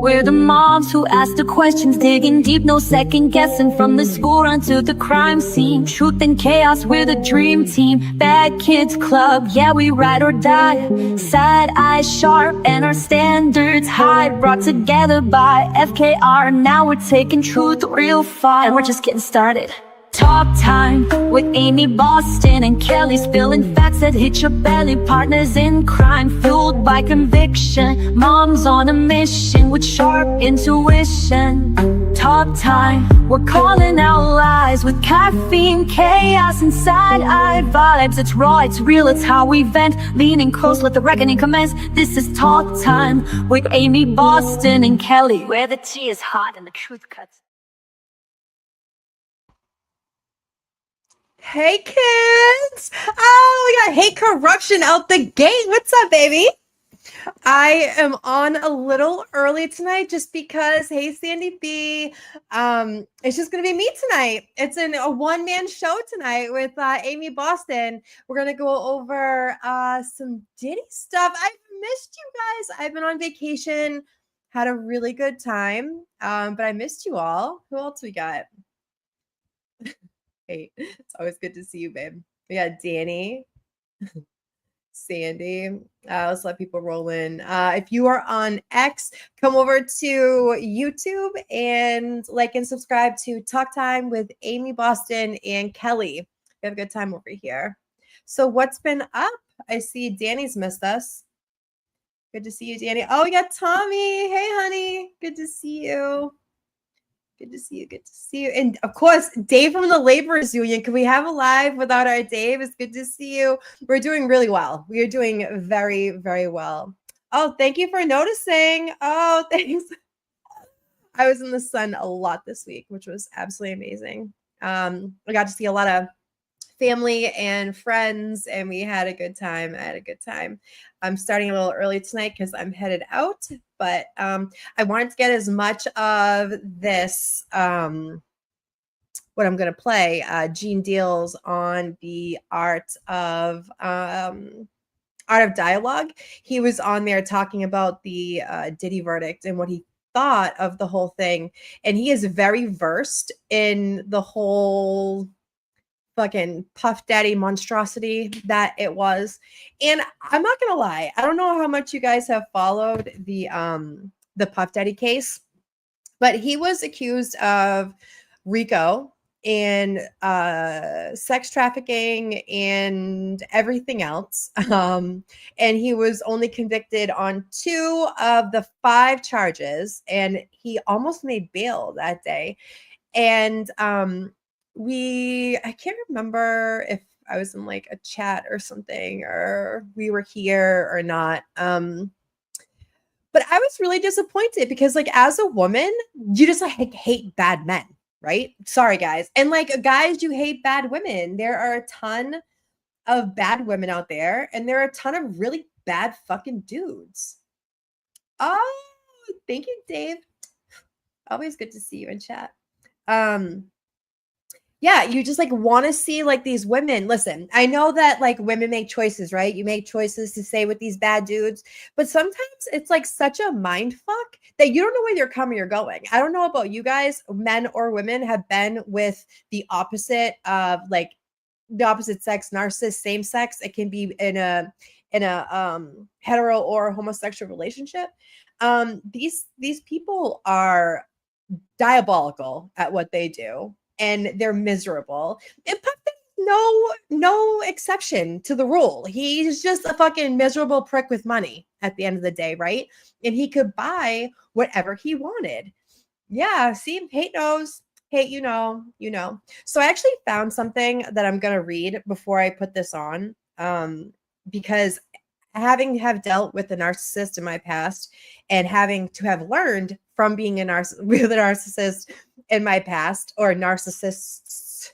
We're the moms who ask the questions, digging deep, no second guessing. From the school run to the crime scene, truth and chaos, we're the dream team. Bad Kids Club, yeah, we ride or die. Side eyes sharp and our standards high. Brought together by FKR, now we're taking truth real far. And we're just getting started. Talk time with Amy Boston and Kelly, spilling facts that hit your belly. Partners in crime, fueled by conviction. Moms on a mission with sharp intuition. Talk time, we're calling out lies with caffeine, chaos, and side-eye vibes. It's raw, it's real, it's how we vent. Leaning close, let the reckoning commence. This is Talk Time with Amy Boston and Kelly, where the tea is hot and the truth cuts. Hey kids! Oh, we got hate corruption out the gate. What's up, baby? I am on a little early tonight just because, hey, Sandy B, it's just gonna be me tonight. It's a one-man show tonight with Amy Boston. We're gonna go over some Diddy stuff. I've missed you guys. I've been on vacation, had a really good time, but I missed you all. Who else we got? Hey, it's always good to see you, babe. We got Danny, Sandy. Let's let people roll in. If you are on X, come over to YouTube and like and subscribe to Talk Time with Amy Boston and Kelly. We have a good time over here. So what's been up? I see Danny's missed us. Good to see you, Danny. Oh, we got Tommy. Hey, honey. Good to see you. Good to see you. Good to see you. And of course, Dave from the Laborers Union. Can we have a live without our Dave? It's good to see you. We're doing really well. We are doing very, very well. Oh, thank you for noticing. Oh, thanks. I was in the sun a lot this week, which was absolutely amazing. I got to see a lot of family and friends, and we had a good time. I had a good time. I'm starting a little early tonight because I'm headed out, but I wanted to get as much of this, what I'm going to play, Gene Deals on the art of dialogue. He was on there talking about the Diddy verdict and what he thought of the whole thing, and he is very versed in the whole fucking Puff Daddy monstrosity that it was. And I'm not gonna lie, I don't know how much you guys have followed the Puff Daddy case, but he was accused of RICO and sex trafficking and everything else. And he was only convicted on 2 of the 5 charges, and he almost made bail that day. And I can't remember if I was in like a chat or something, or we were here or not. But I was really disappointed because, like, as a woman, you just like hate bad men, right? Sorry, guys. And like guys, you hate bad women. There are a ton of bad women out there, and there are a ton of really bad fucking dudes. Oh, thank you, Dave. Always good to see you in chat. Yeah, you just like want to see like these women. Listen, I know that like women make choices, right? You make choices to stay with these bad dudes, but sometimes it's like such a mind fuck that you don't know where you're coming or going. I don't know about you guys, men or women have been with the opposite of like the opposite sex narcissist, same sex. It can be in a hetero or homosexual relationship. These people are diabolical at what they do, and they're miserable. And Puff Daddy's no exception to the rule. He's just a fucking miserable prick with money at the end of the day, right? And he could buy whatever he wanted. Yeah, see, hate knows. Hate, you know. So I actually found something that I'm going to read before I put this on, because having have dealt with a narcissist in my past and having to have learned from being with a narcissist in my past, or narcissists,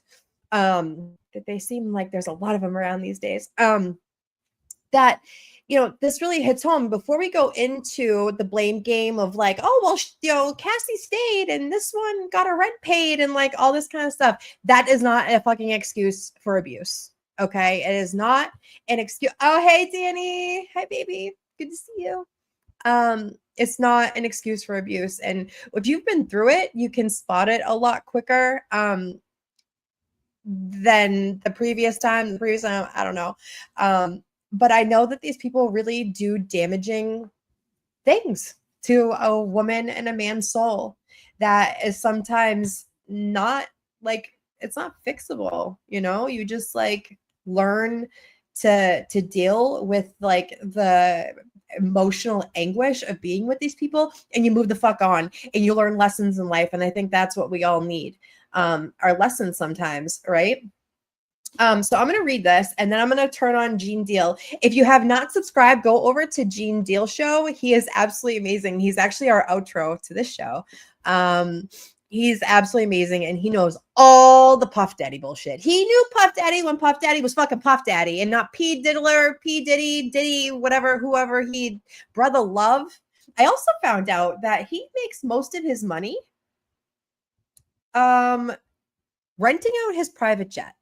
that they seem like there's a lot of them around these days, that, you know, this really hits home. Before we go into the blame game of like, oh, well, you know, Cassie stayed and this one got her rent paid and like all this kind of stuff, that is not a fucking excuse for abuse. Okay. It is not an excuse. Oh, hey, Danny. Hi, baby. Good to see you. It's not an excuse for abuse. And if you've been through it, you can spot it a lot quicker than the previous time. I don't know. But I know that these people really do damaging things to a woman and a man's soul that is sometimes not like, it's not fixable, you know? You just like learn to deal with like the emotional anguish of being with these people, and you move the fuck on and you learn lessons in life. And I think that's what we all need, our lessons sometimes, right? So I'm going to read this and then I'm going to turn on Gene Deal. If you have not subscribed, go over to Gene Deal show. He is absolutely amazing. He's actually our outro to this show. He's absolutely amazing and he knows all the Puff Daddy bullshit. He knew Puff Daddy when Puff Daddy was fucking Puff Daddy and not P Diddler, P Diddy, Diddy, whatever, whoever he, Brother Love. I also found out that he makes most of his money renting out his private jet.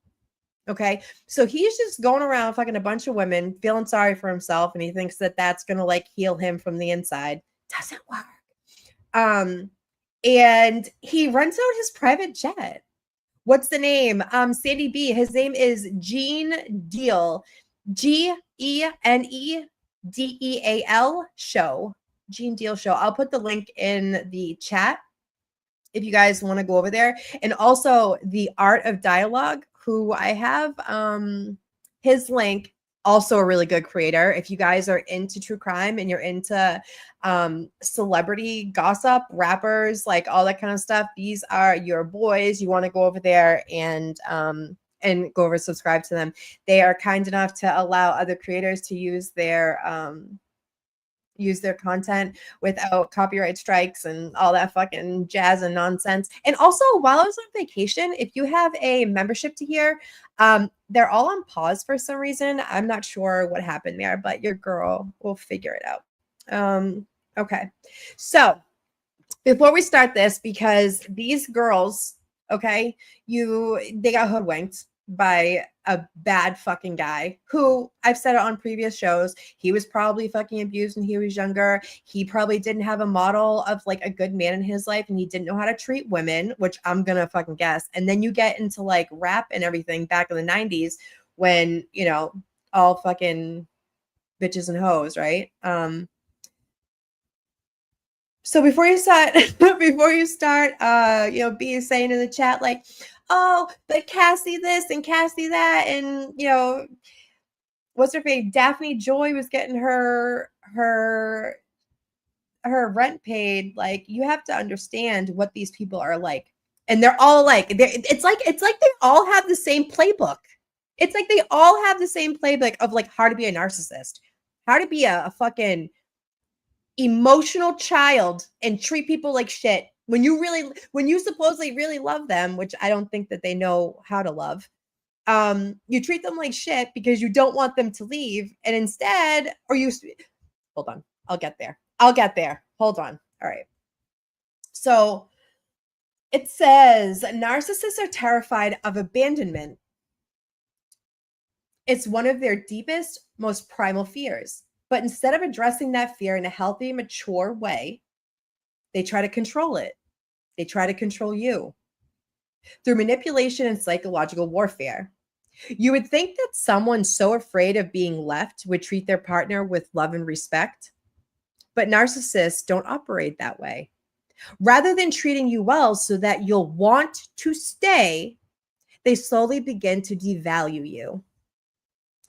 Okay. So he's just going around fucking a bunch of women, feeling sorry for himself. And he thinks that that's going to like heal him from the inside. Doesn't work. And he rents out his private jet. What's the name? Sandy B. His name is Gene Deal. GENEDEAL show. Gene Deal show. I'll put the link in the chat if you guys want to go over there. And also the Art of Dialogue, who I have his link, also a really good creator. If you guys are into true crime and you're into celebrity gossip, rappers, like all that kind of stuff, these are your boys. You want to go over there and go over and subscribe to them. They are kind enough to allow other creators to use their content without copyright strikes and all that fucking jazz and nonsense. And also, while I was on vacation, if you have a membership to here, they're all on pause for some reason. I'm not sure what happened there, but your girl will figure it out. Okay. So before we start this, because these girls, okay, they got hoodwinked by a bad fucking guy who, I've said it on previous shows, he was probably fucking abused when he was younger. He probably didn't have a model of like a good man in his life, and he didn't know how to treat women, which I'm gonna fucking guess. And then you get into like rap and everything back in the 90s when, you know, all fucking bitches and hoes, right? So before you start, be saying in the chat like, oh, but Cassie this and Cassie that, and you know, what's her face? Daphne Joy was getting her rent paid. Like, you have to understand what these people are like, and they're all like, it's like they all have the same playbook. It's like they all have the same playbook of like how to be a narcissist, how to be a fucking emotional child and treat people like shit when you supposedly really love them, which I don't think that they know how to love. You treat them like shit because you don't want them to leave, and instead, hold on, I'll get there. Hold on. All right. So it says narcissists are terrified of abandonment. It's one of their deepest, most primal fears. But instead of addressing that fear in a healthy, mature way, they try to control it. They try to control you through manipulation and psychological warfare. You would think that someone so afraid of being left would treat their partner with love and respect, but narcissists don't operate that way. Rather than treating you well so that you'll want to stay, they slowly begin to devalue you.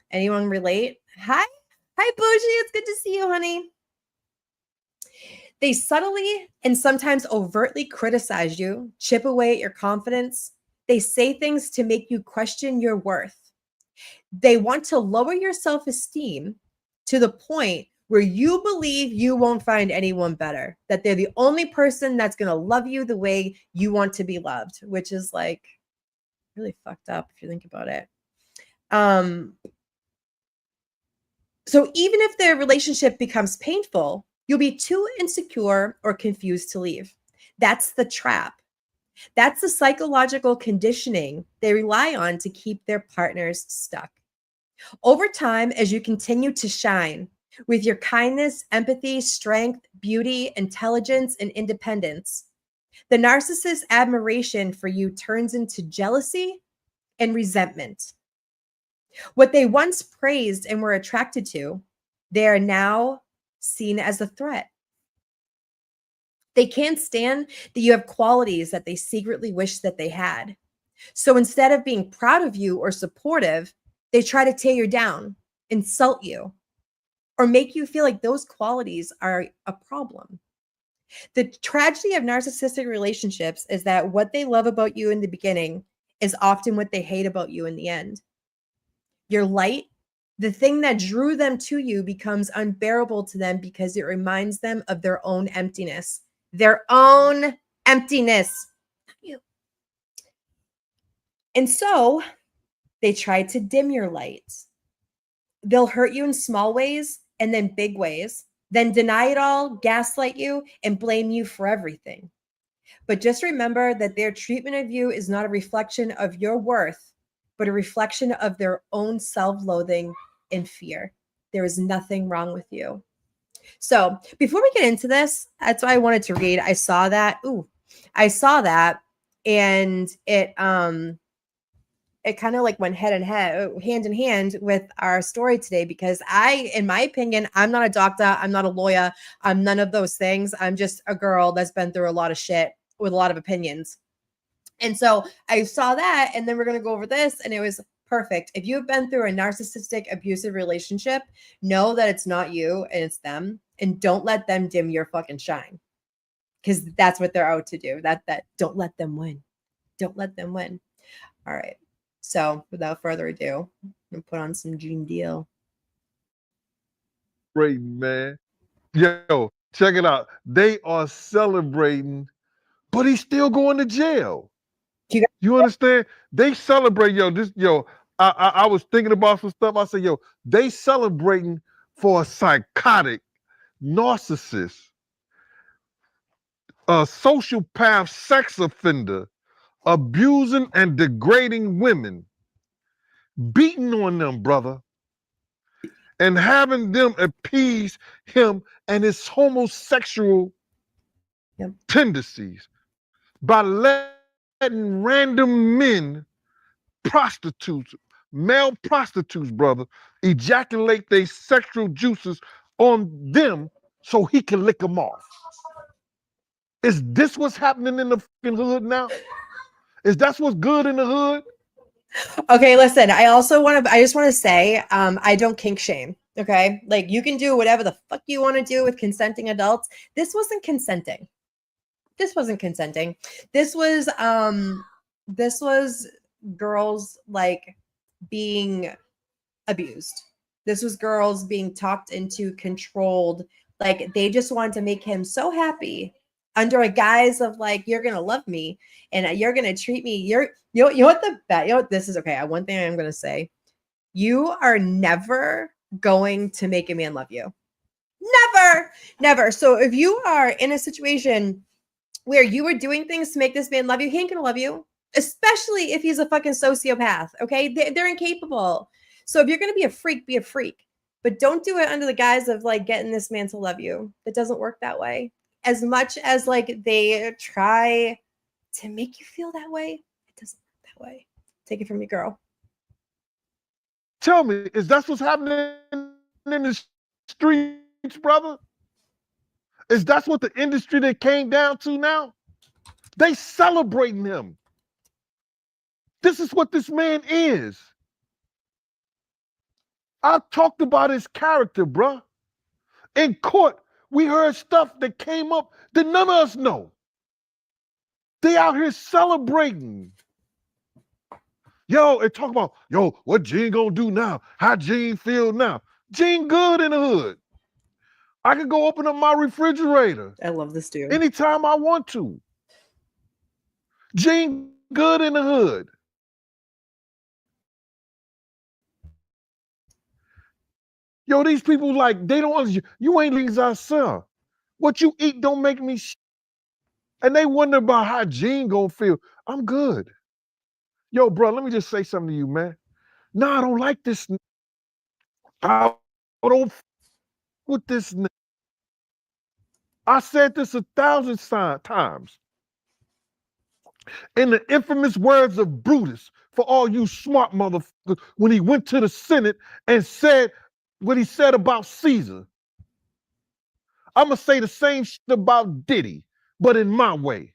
Anyone relate? Hi, Bougie. It's good to see you, honey. They subtly and sometimes overtly criticize you, chip away at your confidence. They say things to make you question your worth. They want to lower your self-esteem to the point where you believe you won't find anyone better, that they're the only person that's going to love you the way you want to be loved, which is like really fucked up if you think about it. So even if their relationship becomes painful, you'll be too insecure or confused to leave. That's the trap. That's the psychological conditioning they rely on to keep their partners stuck. Over time, as you continue to shine with your kindness, empathy, strength, beauty, intelligence, and independence, the narcissist's admiration for you turns into jealousy and resentment. What they once praised and were attracted to, they are now seen as a threat. They can't stand that you have qualities that they secretly wish that they had. So instead of being proud of you or supportive, they try to tear you down, insult you, or make you feel like those qualities are a problem. The tragedy of narcissistic relationships is that what they love about you in the beginning is often what they hate about you in the end. Your light, the thing that drew them to you, becomes unbearable to them because it reminds them of their own emptiness. Their own emptiness. And so they try to dim your light. They'll hurt you in small ways and then big ways, then deny it all, gaslight you, and blame you for everything. But just remember that their treatment of you is not a reflection of your worth, but a reflection of their own self-loathing and fear. There is nothing wrong with you. So before we get into this, that's why I wanted to read. I saw that. And it kind of like went hand in hand with our story today, because in my opinion, I'm not a doctor, I'm not a lawyer, I'm none of those things. I'm just a girl that's been through a lot of shit with a lot of opinions. And so I saw that, and then we're going to go over this, and it was perfect. If you have been through a narcissistic, abusive relationship, know that it's not you and it's them, and don't let them dim your fucking shine, because that's what they're out to do. That don't let them win. Don't let them win. All right. So without further ado, I'm going to put on some Gene Deal. Great, man. Yo, check it out. They are celebrating, but he's still going to jail. You understand? They celebrate, I was thinking about some stuff. I said, yo, they celebrating for a psychotic narcissist, a sociopath sex offender, abusing and degrading women, beating on them, brother, and having them appease him and his homosexual tendencies by letting random men, prostitutes, male prostitutes, brother, ejaculate their sexual juices on them so he can lick them off. Is this what's happening in the fucking hood now? Is that what's good in the hood? Okay, listen, I just want to say, I don't kink shame. Okay. Like, you can do whatever the fuck you want to do with consenting adults. This wasn't consenting. This was girls like being abused. This was girls being talked into, controlled. Like, they just wanted to make him so happy under a guise of like, you're gonna love me and you're gonna treat me. You know what this is. Okay, one thing I'm gonna say: you are never going to make a man love you. Never. So if you are in a situation where you are doing things to make this man love you, he ain't gonna love you, especially if he's a fucking sociopath. Okay, they're incapable. So if you're gonna be a freak, be a freak, but don't do it under the guise of like getting this man to love you. It doesn't work that way. As much as like they try to make you feel that way, it doesn't work that way. Take it from me, girl. Tell me, is that what's happening in the streets, brother? Is that what the industry they came down to now? They celebrating him. This is what this man is. I talked about his character, bruh. In court, we heard stuff that came up that none of us know. They out here celebrating. Yo, and talk about, yo, what Gene gonna do now? How Gene feel now? Gene good in the hood. I can go open up my refrigerator. I love this dude. Anytime I want to. Gene good in the hood. Yo, these people, like, they don't understand. You ain't leaving I sell. What you eat don't make me And they wonder about how Gene gonna feel. I'm good. Yo, bro, let me just say something to you, man. No, I don't like this. I don't with this. I said this 1,000 times. In the infamous words of Brutus, for all you smart motherfuckers, when he went to the Senate and said what he said about Caesar. I'm going to say the same shit about Diddy, but in my way.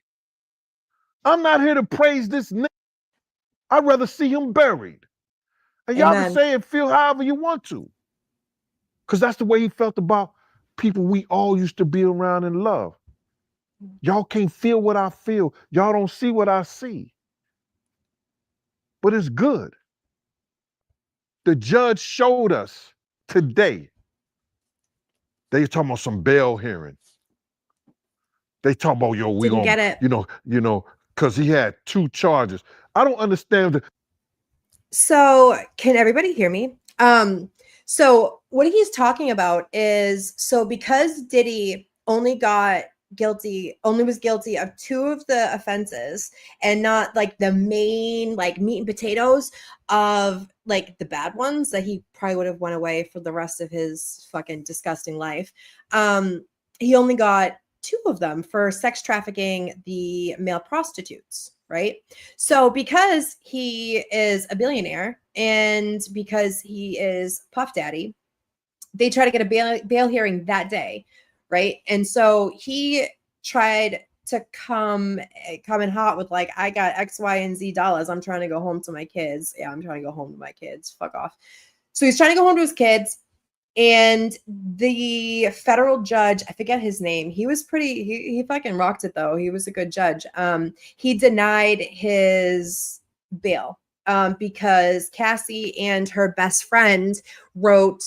I'm not here to praise this nigga. I'd rather see him buried. And y'all can Amen. say and feel however you want to. Because that's the way he felt about people we all used to be around and love. Y'all can't feel what I feel. Y'all don't see what I see. But it's good. The judge showed us today. They talking about some bail hearing. They talk about, yo, we Didn't gonna, get it. because he had 2 charges. I don't understand. So can everybody hear me? So what he's talking about is, so because Diddy only was guilty of 2 of the offenses and not like the main like meat and potatoes of like the bad ones that he probably would have went away for the rest of his fucking disgusting life. He only got 2 of them for sex trafficking the male prostitutes, right? So because he is a billionaire and because he is Puff Daddy, they try to get a bail hearing that day, right? And so he tried to come in hot with like, I got X, Y, and Z dollars. I'm trying to go home to my kids. Yeah, I'm trying to go home to my kids. Fuck off. So he's trying to go home to his kids. And the federal judge, I forget his name. He was he fucking rocked it though. He was a good judge. He denied his bail because Cassie and her best friend wrote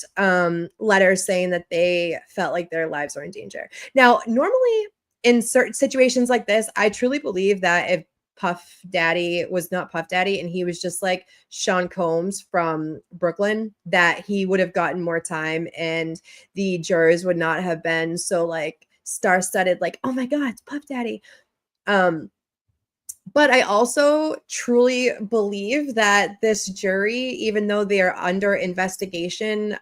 letters saying that they felt like their lives were in danger. Now, normally in certain situations like this, I truly believe that if Puff Daddy was not Puff Daddy and he was just like Sean Combs from Brooklyn, that he would have gotten more time and the jurors would not have been so like star-studded, like, oh my God, it's Puff Daddy. But I also truly believe that this jury, even though they are under investigation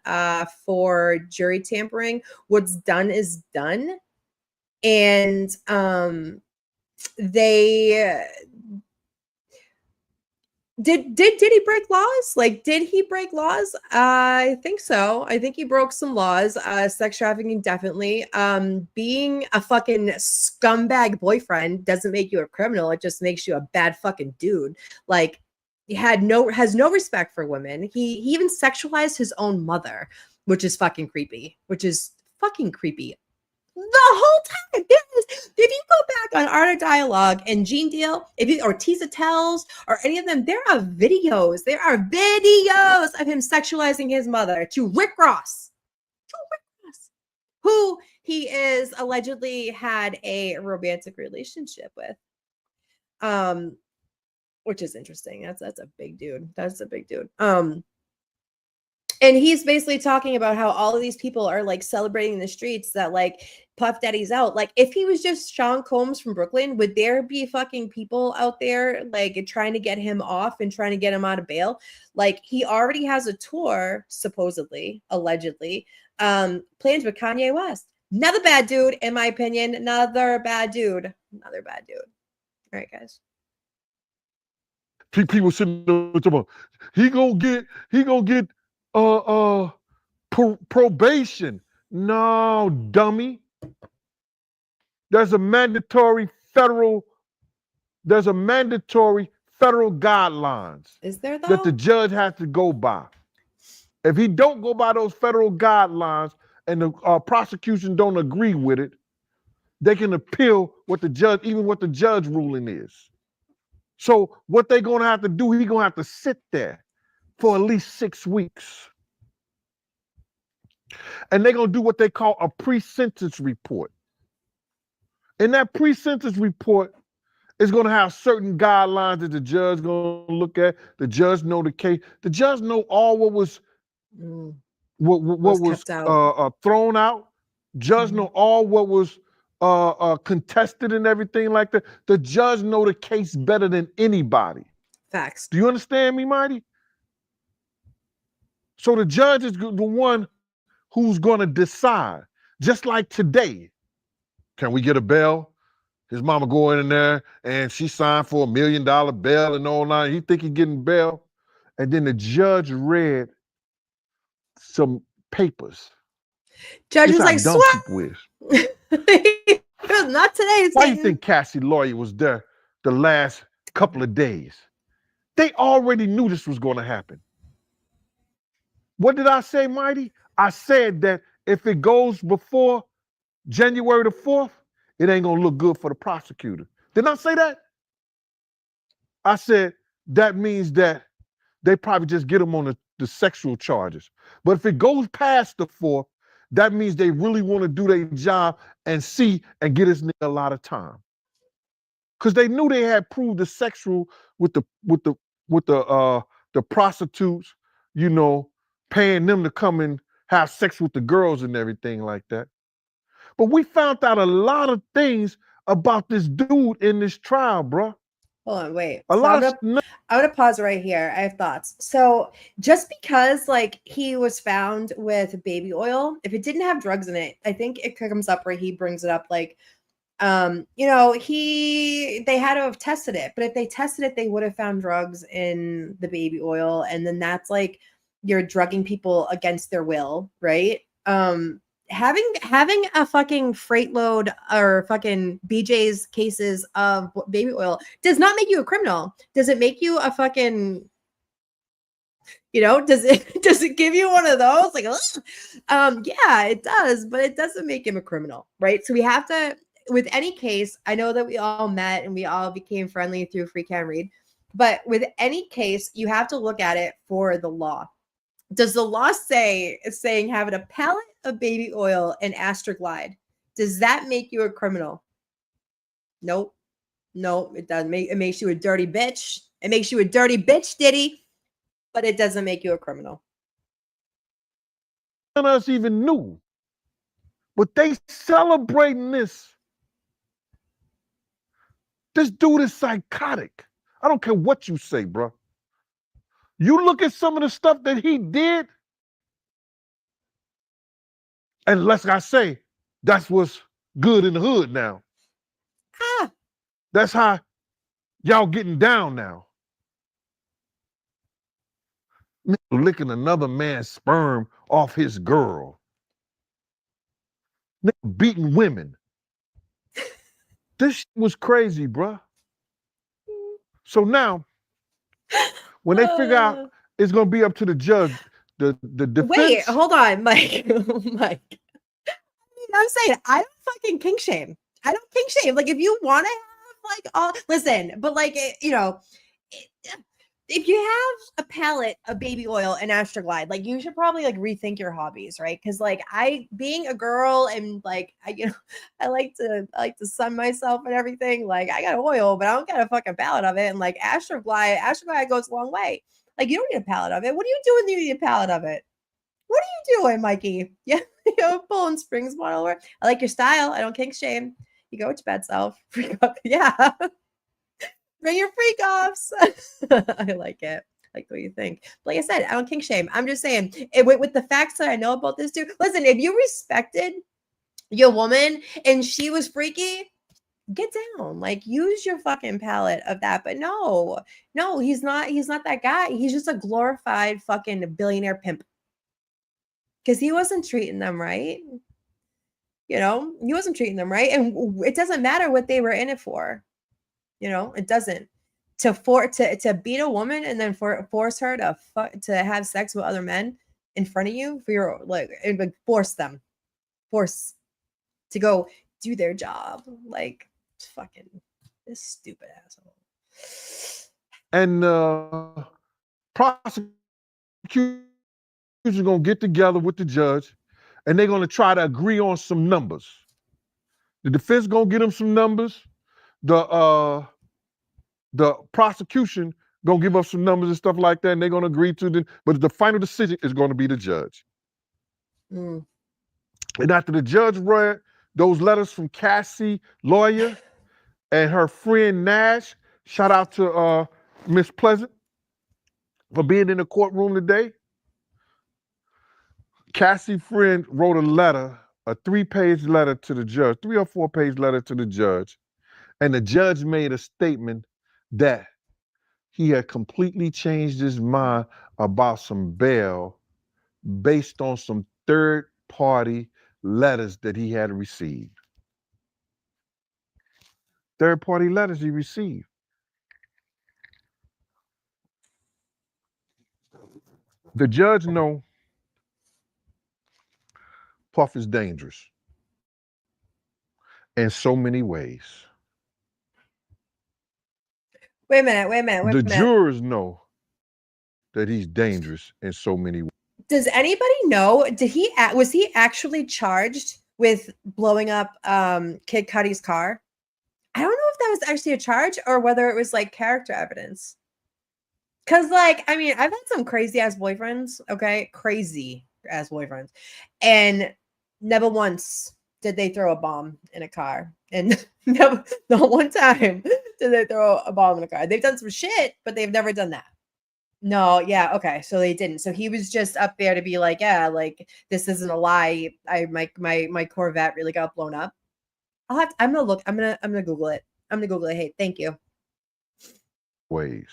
for jury tampering, what's done is done. And they did he break laws? Like, did he break laws? I think so. I think he broke some laws. Sex trafficking, definitely. Being a fucking scumbag boyfriend doesn't make you a criminal. It just makes you a bad fucking dude. Like, he has no respect for women. He even sexualized his own mother, which is fucking creepy. The whole time. If you go back on Art of Dialogue and Gene Deal, or Tisa Tells, or any of them, there are videos. There are videos of him sexualizing his mother to Rick Ross, who he is allegedly had a romantic relationship with. Which is interesting. That's a big dude. That's a big dude. And he's basically talking about how all of these people are like celebrating in the streets that like Puff Daddy's out. Like, if he was just Sean Combs from Brooklyn, would there be fucking people out there like trying to get him off and trying to get him out of bail? Like, he already has a tour, supposedly, allegedly, planned with Kanye West. Another bad dude, in my opinion. Another bad dude. All right, guys. People sitting there talking about, he gonna get probation. No, dummy. There's a mandatory federal guidelines. Is there though? That the judge has to go by. If he don't go by those federal guidelines and the prosecution don't agree with it, they can appeal what the judge ruling is. So what they're gonna have to do, he's gonna have to sit there for at least 6 weeks. And they're going to do what they call a pre-sentence report. And that pre-sentence report is going to have certain guidelines that the judge is going to look at. The judge know the case. The judge know all what was thrown out. Judge know all what was contested and everything like that. The judge know the case better than anybody. Facts. Do you understand me, Mighty? So the judge is the one who's going to decide. Just like today, can we get a bail? His mama go in there and she signed for $1 million bail and all that. He think he getting bail. And then the judge read some papers. Judge This was how like, dumb people is. not today. Why you think Cassie lawyer was there the last couple of days? They already knew this was going to happen. What did I say, Mighty? I said that if it goes before January the 4th, it ain't going to look good for the prosecutor. Didn't I say that? I said that means that they probably just get him on the sexual charges. But if it goes past the 4th, that means they really want to do their job and see and get this nigga a lot of time. Because they knew they had proved the sexual with the prostitutes, you know, paying them to come and have sex with the girls and everything like that. But we found out a lot of things about this dude in this trial, bro. Hold on, wait. A So lot I'm gonna pause right here. I have thoughts. So just because like he was found with baby oil, if it didn't have drugs in it, I think it comes up where he brings it up like, you know, they had to have tested it, but if they tested it, they would have found drugs in the baby oil, and then that's like you're drugging people against their will, right? Having a fucking freight load or fucking BJ's cases of baby oil does not make you a criminal. Does it make you a fucking, you know, does it give you one of those? Like, yeah, it does, but it doesn't make him a criminal, right? So we have to, with any case, I know that we all met and we all became friendly through Free Can Read, but with any case, you have to look at it for the law. Does the law say, saying having a pallet of baby oil and Astroglide, does that make you a criminal? Nope. No, it doesn't. It makes you a dirty bitch. It makes you a dirty bitch, Diddy, but it doesn't make you a criminal. None of us even knew. But they celebrating this. This dude is psychotic. I don't care what you say, bro. You look at some of the stuff that he did, and like I say, that's what's good in the hood now. Ah. That's how y'all getting down now. Licking another man's sperm off his girl. Beating women. This shit was crazy, bruh. So now, when they figure out it's gonna be up to the judge, the defense. Wait, hold on, Mike. Mike. I'm saying I don't fucking kink shame. I don't kink shame. Like if you want to have like all listen, but like you know, if you have a palette of baby oil and Astroglide, like you should probably like rethink your hobbies, right? Because like being a girl and like I like to sun myself and everything. Like I got oil, but I don't got a fucking palette of it. And like Astroglide goes a long way. Like you don't need a palette of it. What are you doing? You need a palette of it. What are you doing, Mikey? Yeah, pulling strings one over. I like your style. I don't kink shame. You go with your bad self. Yeah. Bring your freak offs. I like it. I like what you think. Like I said, I don't kink shame. I'm just saying, with the facts that I know about this dude, listen, if you respected your woman and she was freaky, get down. Like use your fucking palette of that. But no, he's not that guy. He's just a glorified fucking billionaire pimp. Because he wasn't treating them right. You know, he wasn't treating them right. And it doesn't matter what they were in it for. You know, it doesn't. To beat a woman and then force her to have sex with other men in front of you for your like force to go do their job. Like fucking this stupid asshole. And prosecutors are gonna get together with the judge and they're gonna try to agree on some numbers. The defense gonna get them some numbers. The prosecution gonna give up some numbers and stuff like that, and they're gonna agree to them. But the final decision is gonna be the judge. Mm. And after the judge read those letters from Cassie, lawyer, and her friend Nash. Shout out to Miss Pleasant for being in the courtroom today. Cassie friend wrote a letter, a 3-page letter to the judge, 3 or 4-page letter to the judge. And the judge made a statement that he had completely changed his mind about some bail based on some third-party letters that he had received. Third-party letters he received. The judge know Puff is dangerous in so many ways. Wait a minute. The jurors know that he's dangerous in so many ways. Does anybody know? Was he actually charged with blowing up Kid Cudi's car? I don't know if that was actually a charge or whether it was like character evidence. Cause like, I mean, I've had some crazy ass boyfriends, okay? Crazy ass boyfriends. And never once did they throw a bomb in a car. And not one time did they throw a bomb in a car. They've done some shit, but they've never done that. No, yeah, okay. So they didn't. So he was just up there to be like, yeah, like this isn't a lie. My Corvette really got blown up. I'm gonna look. I'm gonna Google it. I'm gonna Google it. Hey, thank you. Ways.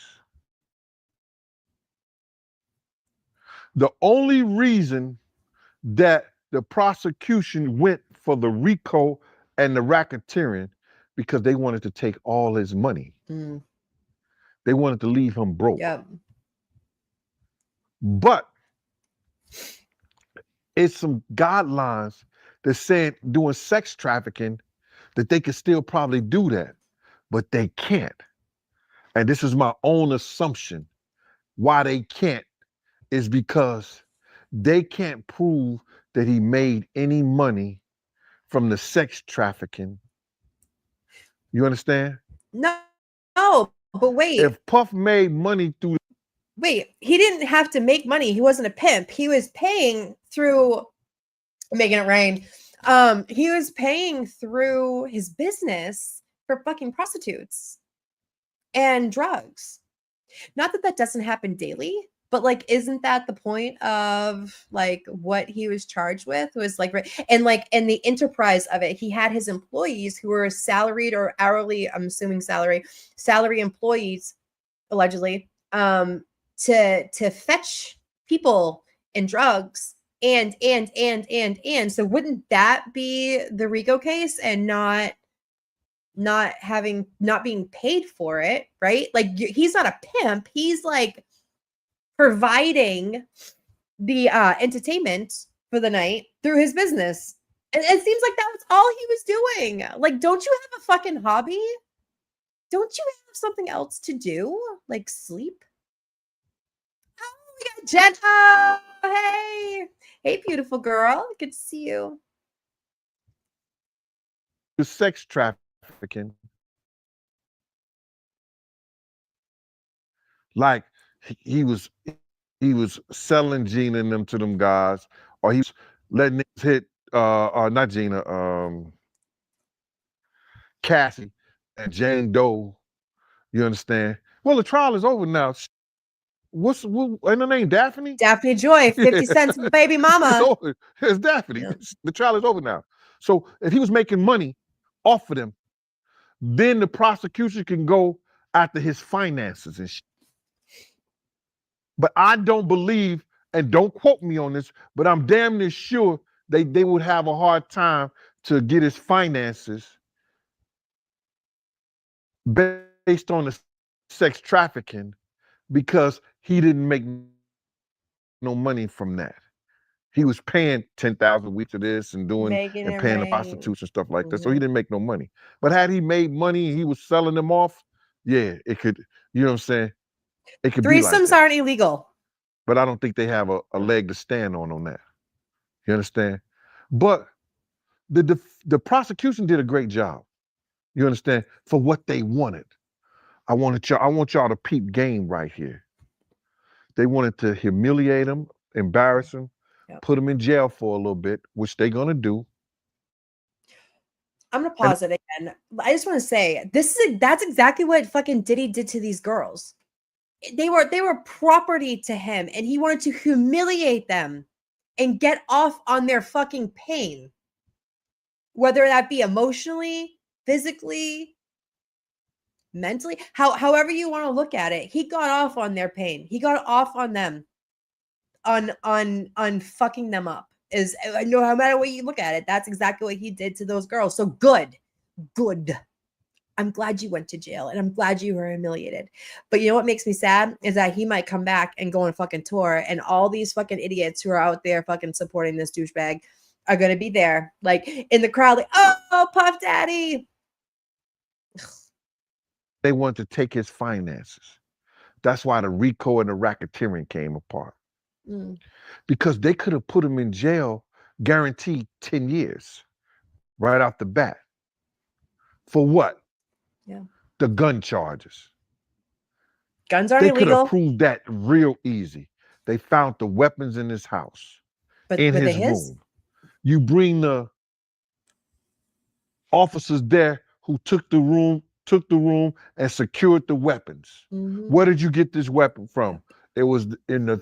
The only reason that the prosecution went for the RICO and the racketeering because they wanted to take all his money. Mm. They wanted to leave him broke. Yep. But it's some guidelines that said doing sex trafficking that they could still probably do that, but they can't. And this is my own assumption. Why they can't is because they can't prove that he made any money from the sex trafficking. You understand? No, but wait. If Puff made money through... Wait, he didn't have to make money. He wasn't a pimp. He was paying through making it rain. He was paying through his business for fucking prostitutes and drugs. Not that doesn't happen daily, but like, isn't that the point of like what he was charged with was like, and the enterprise of it, he had his employees who were salaried or hourly, I'm assuming salary employees, allegedly, to fetch people and drugs and so wouldn't that be the RICO case and not being paid for it, right? Like he's not a pimp. He's like providing the entertainment for the night through his business. And it seems like that was all he was doing. Like, don't you have a fucking hobby? Don't you have something else to do? Like sleep? Oh, we got Jenna. Hey. Hey, beautiful girl. Good to see you. The sex trafficking. Like he was selling Gina and them to them guys, or he was letting niggas hit not Gina, Cassie and Jane Doe. You understand? Well, the trial is over now. Ain't her name Daphne? Daphne Joy, 50 Cent's baby mama. It's Daphne. Yeah. The trial is over now. So if he was making money off of them, then the prosecution can go after his finances and shit. But I don't believe, and don't quote me on this, but I'm damn near sure they would have a hard time to get his finances based on the sex trafficking because he didn't make no money from that. He was paying 10,000 a week to this and paying the prostitutes and stuff like that. So he didn't make no money. But had he made money and he was selling them off, yeah, it could, you know what I'm saying? It could be like Threesomes that. aren't illegal. But I don't think they have a leg to stand on that. You understand? But the prosecution did a great job. You understand? For what they wanted. I want y'all to peep game right here. They wanted to humiliate him, embarrass him, put him in jail for a little bit, which they're gonna do. I'm gonna pause it again. I just want to say that's exactly what fucking Diddy did to these girls. They were property to him, and he wanted to humiliate them and get off on their fucking pain, whether that be emotionally, physically, mentally, however you want to look at it. He got off on their pain. He got off on them, on fucking them up. Is no matter what you look at it, that's exactly what he did to those girls. So good. I'm glad you went to jail, and I'm glad you were humiliated. But you know what makes me sad is that he might come back and go on fucking tour, and all these fucking idiots who are out there fucking supporting this douchebag are gonna be there, like in the crowd, like, oh, Puff Daddy. They want to take his finances. That's why the RICO and the racketeering came apart. Because they could have put him in jail, guaranteed 10 years, right off the bat. For what? Yeah. The gun charges. Guns are They could illegal. have proved that real easy. They found the weapons in his house, But in were they his his? room. You bring the officers there who took the room and secured the weapons. Where did you get this weapon from? It was in the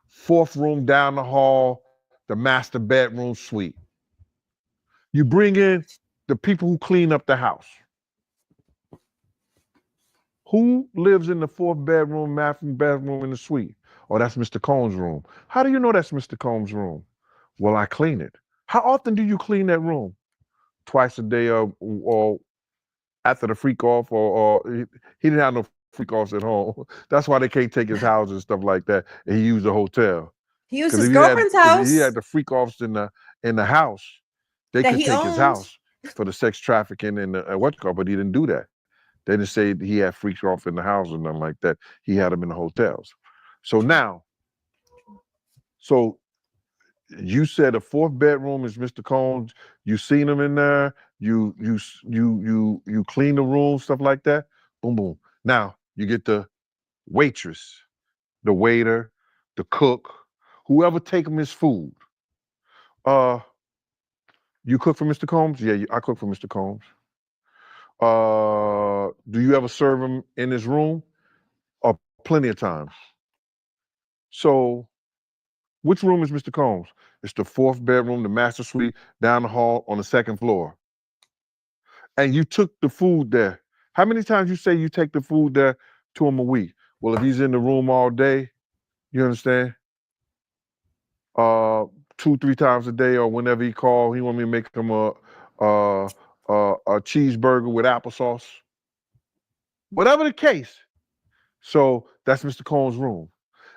fourth room down the hall, the master bedroom suite. You bring in the people who clean up the house. Who lives in the fourth bedroom, bedroom in the suite? Oh, that's Mr. Combs' room. How do you know that's Mr. Combs' room? Well, I clean it. How often do you clean that room? Twice a day, or after the freak off, or he didn't have no freak offs at home. That's why they can't take his house and stuff like that. And he used a hotel. He used Because his girlfriend's if house he had the freak offs in the house, they that could he take his owned. house for the sex trafficking and but he didn't do that. They didn't say he had freaks off in the house or nothing like that. He had them in the hotels. So now, you said the fourth bedroom is Mr. Combs. You seen him in there. You clean the room, stuff like that. Boom, boom. Now you get the waitress, the waiter, the cook, whoever take him his food. You cook for Mr. Combs? Yeah, I cook for Mr. Combs. Do you ever serve him in his room? Plenty of times. So, which room is Mr. Combs? It's the fourth bedroom, the master suite, down the hall on the second floor. And you took the food there. How many times you say you take the food there to him a week? Well, if he's in the room all day, you understand? 2-3 times a day, or whenever he call, he want me to make him a cheeseburger with applesauce. Whatever the case. So that's Mr. Combs' room.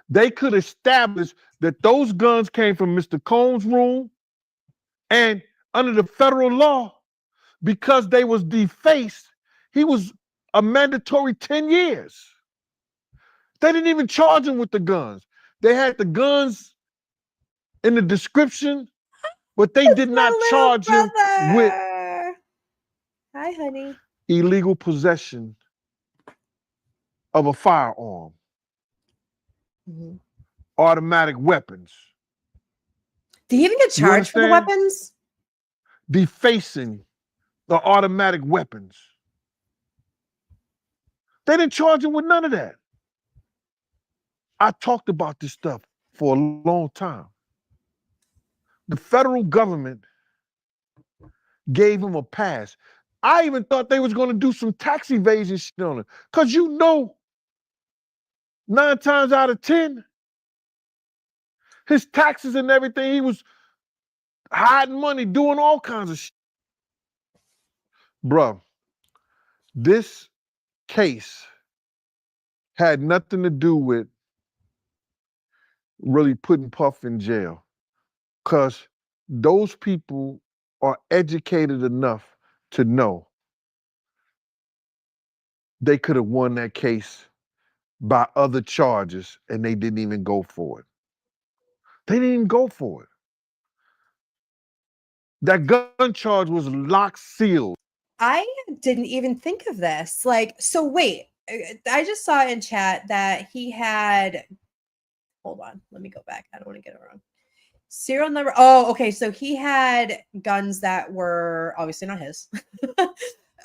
They could establish that those guns came from Mr. Combs' room, and under the federal law, because they was defaced, he was a mandatory 10 years. They didn't even charge him with the guns. They had the guns in the description, but they did not charge him with Hi, honey. illegal possession of a firearm, automatic weapons. Did he even get charged for the weapons? Defacing the automatic weapons. They didn't charge him with none of that. I talked about this stuff for a long time. The federal government gave him a pass. I even thought they was going to do some tax evasion shit on him. Because 9 times out of 10, his taxes and everything, he was hiding money, doing all kinds of shit. Bruh, this case had nothing to do with really putting Puff in jail. Because those people are educated enough to know they could have won that case by other charges, and they didn't even go for it. They didn't even go for it. That gun charge was locked, sealed. I didn't even think of this. Like, so wait, I just saw in chat that he had, hold on, let me go back. I don't want to get it wrong. Serial number. Oh, okay. So he had guns that were obviously not his.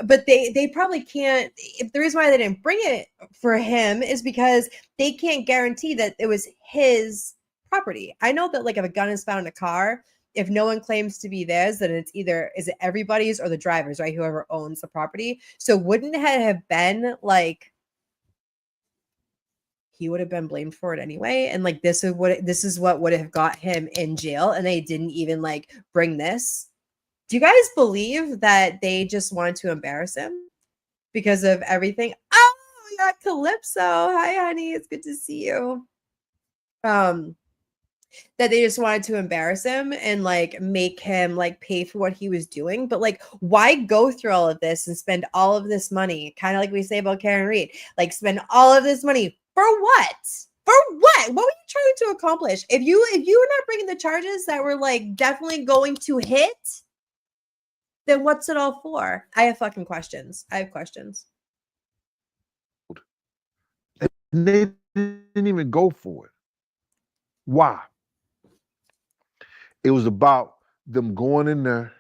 But they probably can't. If the reason why they didn't bring it for him is because they can't guarantee that it was his property. I know that like if a gun is found in a car, if no one claims to be theirs, then it's either is it everybody's or the driver's, right? Whoever owns the property. So wouldn't it have been like he would have been blamed for it anyway? And like this is what would have got him in jail, and they didn't even like bring this. Do you guys believe that they just wanted to embarrass him because of everything? Oh, we got Calypso. Hi, honey. It's good to see you. That they just wanted to embarrass him and like make him like pay for what he was doing. But like, why go through all of this and spend all of this money? Kind of like we say about Karen Reed, like spend all of this money for what? For what? What were you trying to accomplish? If you were not bringing the charges that were like definitely going to hit, then what's it all for? I have fucking questions. I have questions. And they didn't even go for it. Why? It was about them going in there,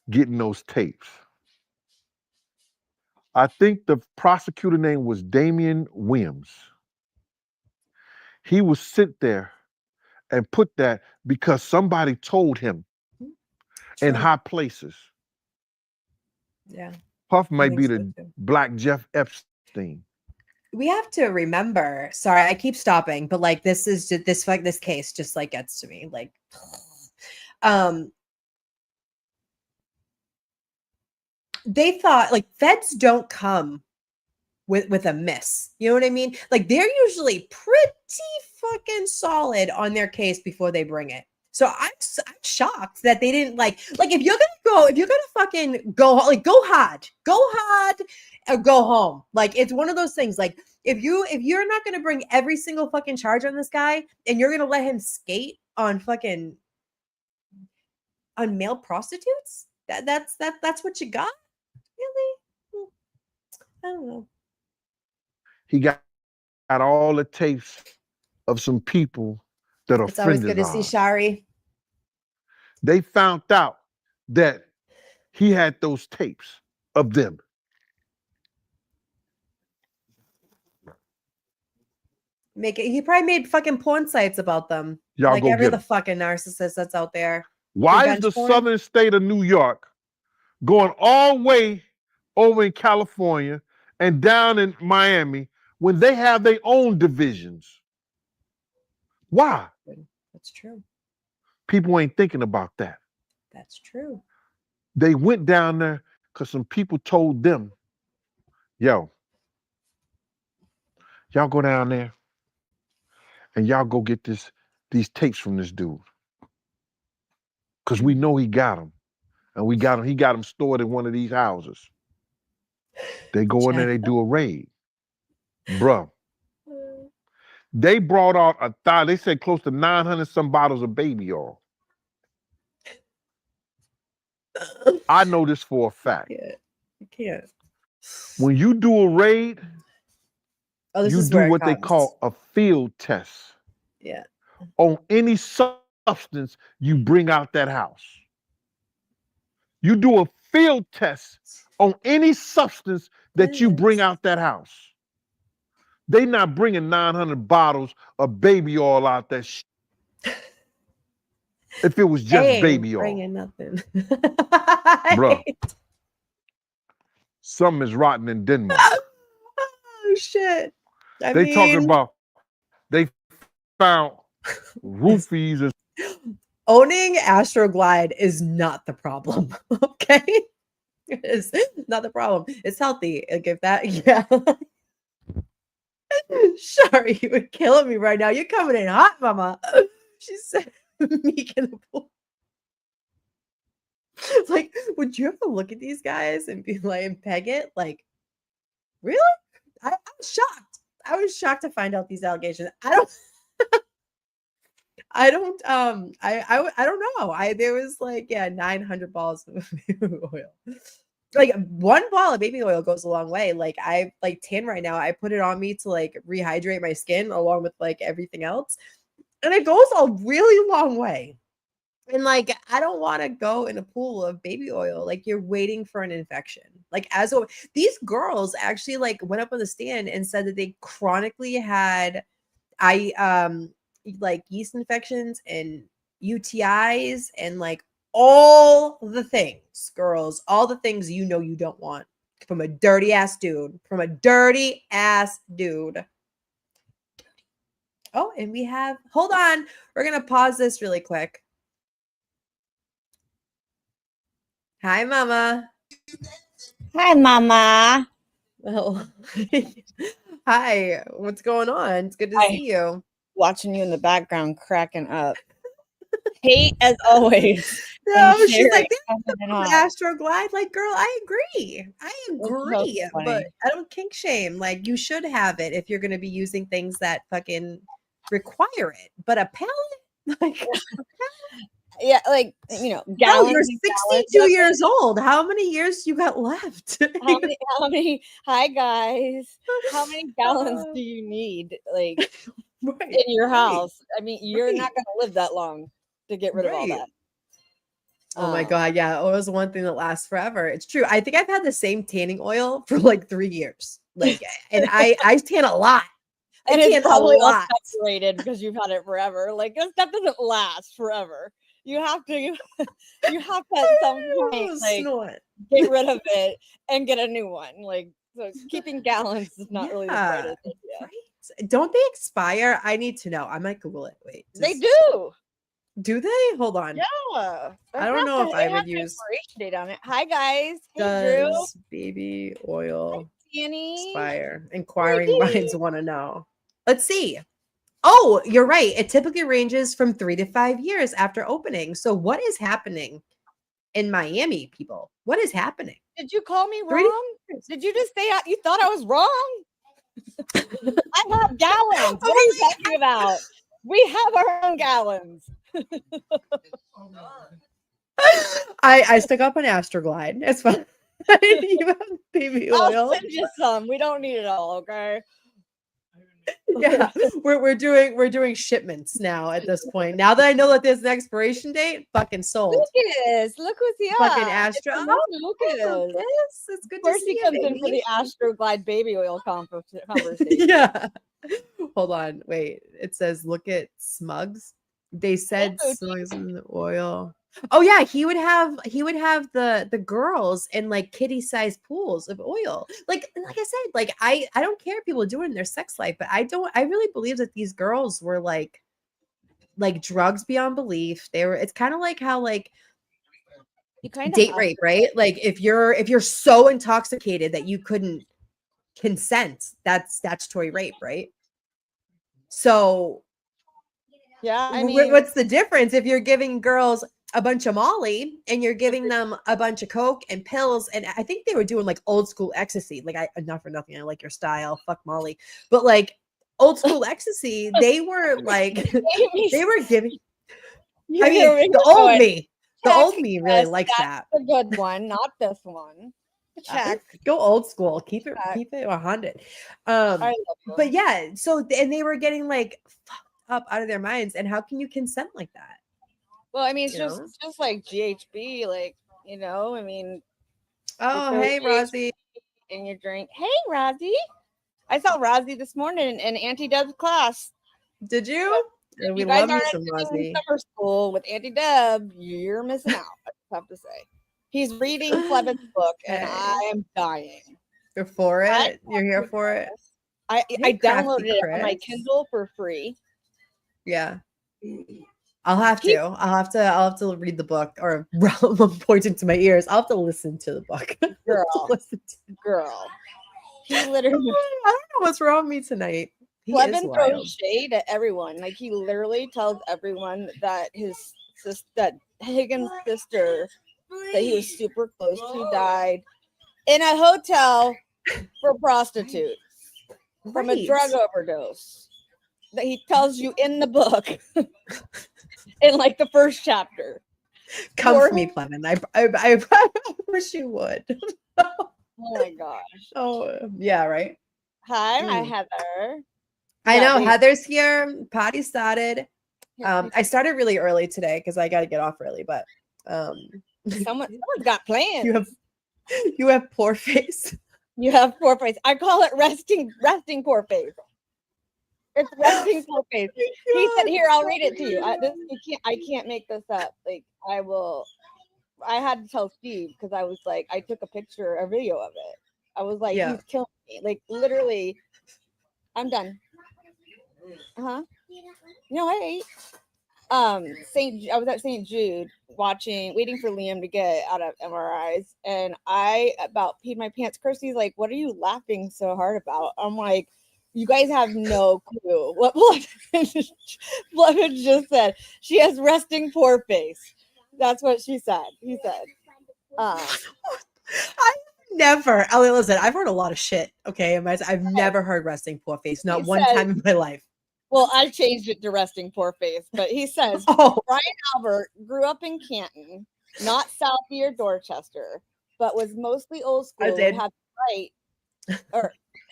getting those tapes. I think the prosecutor name was Damian Williams. He was sent there and put that because somebody told him in high places. Yeah. Puff might be the Black Jeff Epstein. We have to remember, sorry, I keep stopping, but like this is just this case just like gets to me. Like they thought like feds don't come with a miss. You know what I mean? Like they're usually pretty fucking solid on their case before they bring it. So I'm shocked that they didn't like if you're gonna fucking go hard or go home. Like it's one of those things. Like if you're not gonna bring every single fucking charge on this guy and you're gonna let him skate on male prostitutes, that's what you got? Really? I don't know. He got all the tapes of some people that are It's always friends good of to see ours. Shari. They found out that he had those tapes of them. He probably made fucking porn sites about them. Y'all like go every get other him. fucking narcissist that's out there. Why is Revenge the porn? southern state of New York going all the way over in California and down in Miami when they have their own divisions? Why? That's true. People ain't thinking about that. That's true. They went down there because some people told them, yo, y'all go down there and y'all go get these tapes from this dude. Because we know he got them. And he got them stored in one of these houses. They go in there, they do a raid. Bruh. They brought out they said close to 900 some bottles of baby oil. I know this for a fact. You can't. When you do a raid, you do what they call a field test. Yeah. On any substance you bring out that house. You do a field test on any substance that you bring out that house. They not bringing 900 bottles of baby oil out that shit. If it was just baby oil. Bringing nothing. Bruh. Something is rotten in Denmark. Oh, shit. Talking about, they found roofies and owning Astroglide is not the problem. Okay? It is not the problem. It's healthy. Like if that, yeah. Sorry, you were killing me right now. You're coming in hot, mama. She said, Meek in the pool. Like, would you ever look at these guys and be like, and peg it? Like, really? I was shocked. I was shocked to find out these allegations. I don't know. There was like, 900 balls of baby oil. Like one ball of baby oil goes a long way. Like I like tan right now. I put it on me to like rehydrate my skin along with like everything else. And it goes a really long way. And like, I don't want to go in a pool of baby oil. Like, you're waiting for an infection. Like, these girls actually like went up on the stand and said that they chronically had like yeast infections and UTIs and like all the things, girls, all the things you don't want from a dirty ass dude, Oh, and we have, hold on, we're gonna pause this really quick. Hi, Mama. Hi, Mama. Well, hi. What's going on? It's good to Hi. see you. Watching you in the background, cracking up. Hate as always. No, And she's like, Sherry coming on. Astroglide. Like, girl, I agree. so But funny. I don't kink shame. Like, you should have it if you're going to be using things that fucking require it. But a pallet, like, Yeah, like, you know, girl, gallons. you're and 62 gallons. years old. How many years you got left? How many? Hi, guys. How many gallons do you need, like, Right, in your right. house? I mean, you're not going to live that long to get rid of all Right. that. Oh my God. Yeah. Oil is one thing that lasts forever. It's true. I think I've had the same tanning oil for like 3 years. Like, and I tan a lot. And tan it's probably a all lot. separated because you've had it forever. Like, this stuff doesn't last forever. You have to at some point, like, Snort. get rid of it and get a new one. Like, so keeping gallons is not really the brightest idea. Right. Don't they expire? I need to know. I might Google it. Wait. They do. Do they? Hold on. Yeah. I don't know if I would use expiration date on it. Hi guys. Hey Drew. does baby oil Danny. expire? Inquiring minds want to know. Let's see. Oh, you're right. It typically ranges from 3 to 5 years after opening. So what is happening in Miami, people? What is happening? Did you call me 3 to wrong? Did you just say you thought I was wrong? I have gallons. What are you talking about? We have our own gallons. I stuck up an Astroglide. It's fine. You have baby oil. I'll send you some. We don't need it all, okay? Yeah, we're doing shipments now at this point. Now that I know that there's an expiration date, fucking sold. Lucas, look who's here. Fucking Astro. Oh, Lucas. Lucas. It's good Of course, to see he you, comes in for baby. the Astroglide baby oil conversation. Yeah. Hold on. Wait. It says look at Smugs. They said Smugs in the oil. Oh yeah, he would have the girls in like kitty sized pools of oil. Like I said, like I don't care if people do it in their sex life, but I really believe that these girls were like drugs beyond belief. It's kind of like how like you kind of date rape, right? Like if you're so intoxicated that you couldn't consent, that's statutory rape, right? So yeah, I mean, what's the difference if you're giving girls a bunch of Molly and you're giving them a bunch of Coke and pills? And I think they were doing like old school ecstasy. Like not for nothing, I like your style, fuck Molly, but like old school ecstasy, they were like they were giving. I mean, the old me really likes that. A good one, not this one. Check. Go old school. Keep it 100. But yeah, so and they were getting like fucked up out of their minds. And how can you consent like that? Well, I mean, it's just like GHB, like, you know, I mean. Oh, hey, Rosie. In your drink. Hey, Rosie. I saw Rosie this morning in Auntie Deb's class. Did you? If we you guys love you aren't some Rosie. Summer school with Auntie Deb, you're missing out, I have to say. He's reading Clevin's book, and I am dying. You're for it? You're here for it? I downloaded it on my Kindle for free. Yeah. I'll have to read the book, or I'm pointing to my ears. I'll have to listen to the book. Girl. He literally I don't know what's wrong with me tonight. Clevin throws shade at everyone. Like he literally tells everyone that that Higgins' sister that he was super close to died in a hotel for prostitutes from a drug overdose. That he tells you in the book in like the first chapter. Come for me, Clevin. I wish you would. Oh my gosh. Oh yeah, right. Hi, Heather. I know Heather's here. Potty started. I started really early today because I got to get off early, but Someone's got plans. You have poor face. You have poor face. I call it resting poor face. It's resting poor face. He said, "Here, I'll read it to you. I can't make this up. Like, I will." I had to tell Steve because I was like, I took a video of it. I was like, he's killing me. Like, literally, I'm done. No, I ate. I was at St. Jude waiting for Liam to get out of MRIs, and I about peed my pants. Kirsty's like, "What are you laughing so hard about?" I'm like, "You guys have no clue what Blevin just said. She has resting poor face." That's what she said. He said, I never. Oh, listen, I've heard a lot of shit. Okay, I've never heard resting poor face. Not one time in my life. Well, I changed it to resting poor face, but he says Brian Albert grew up in Canton, not Southie or Dorchester, but was mostly old school and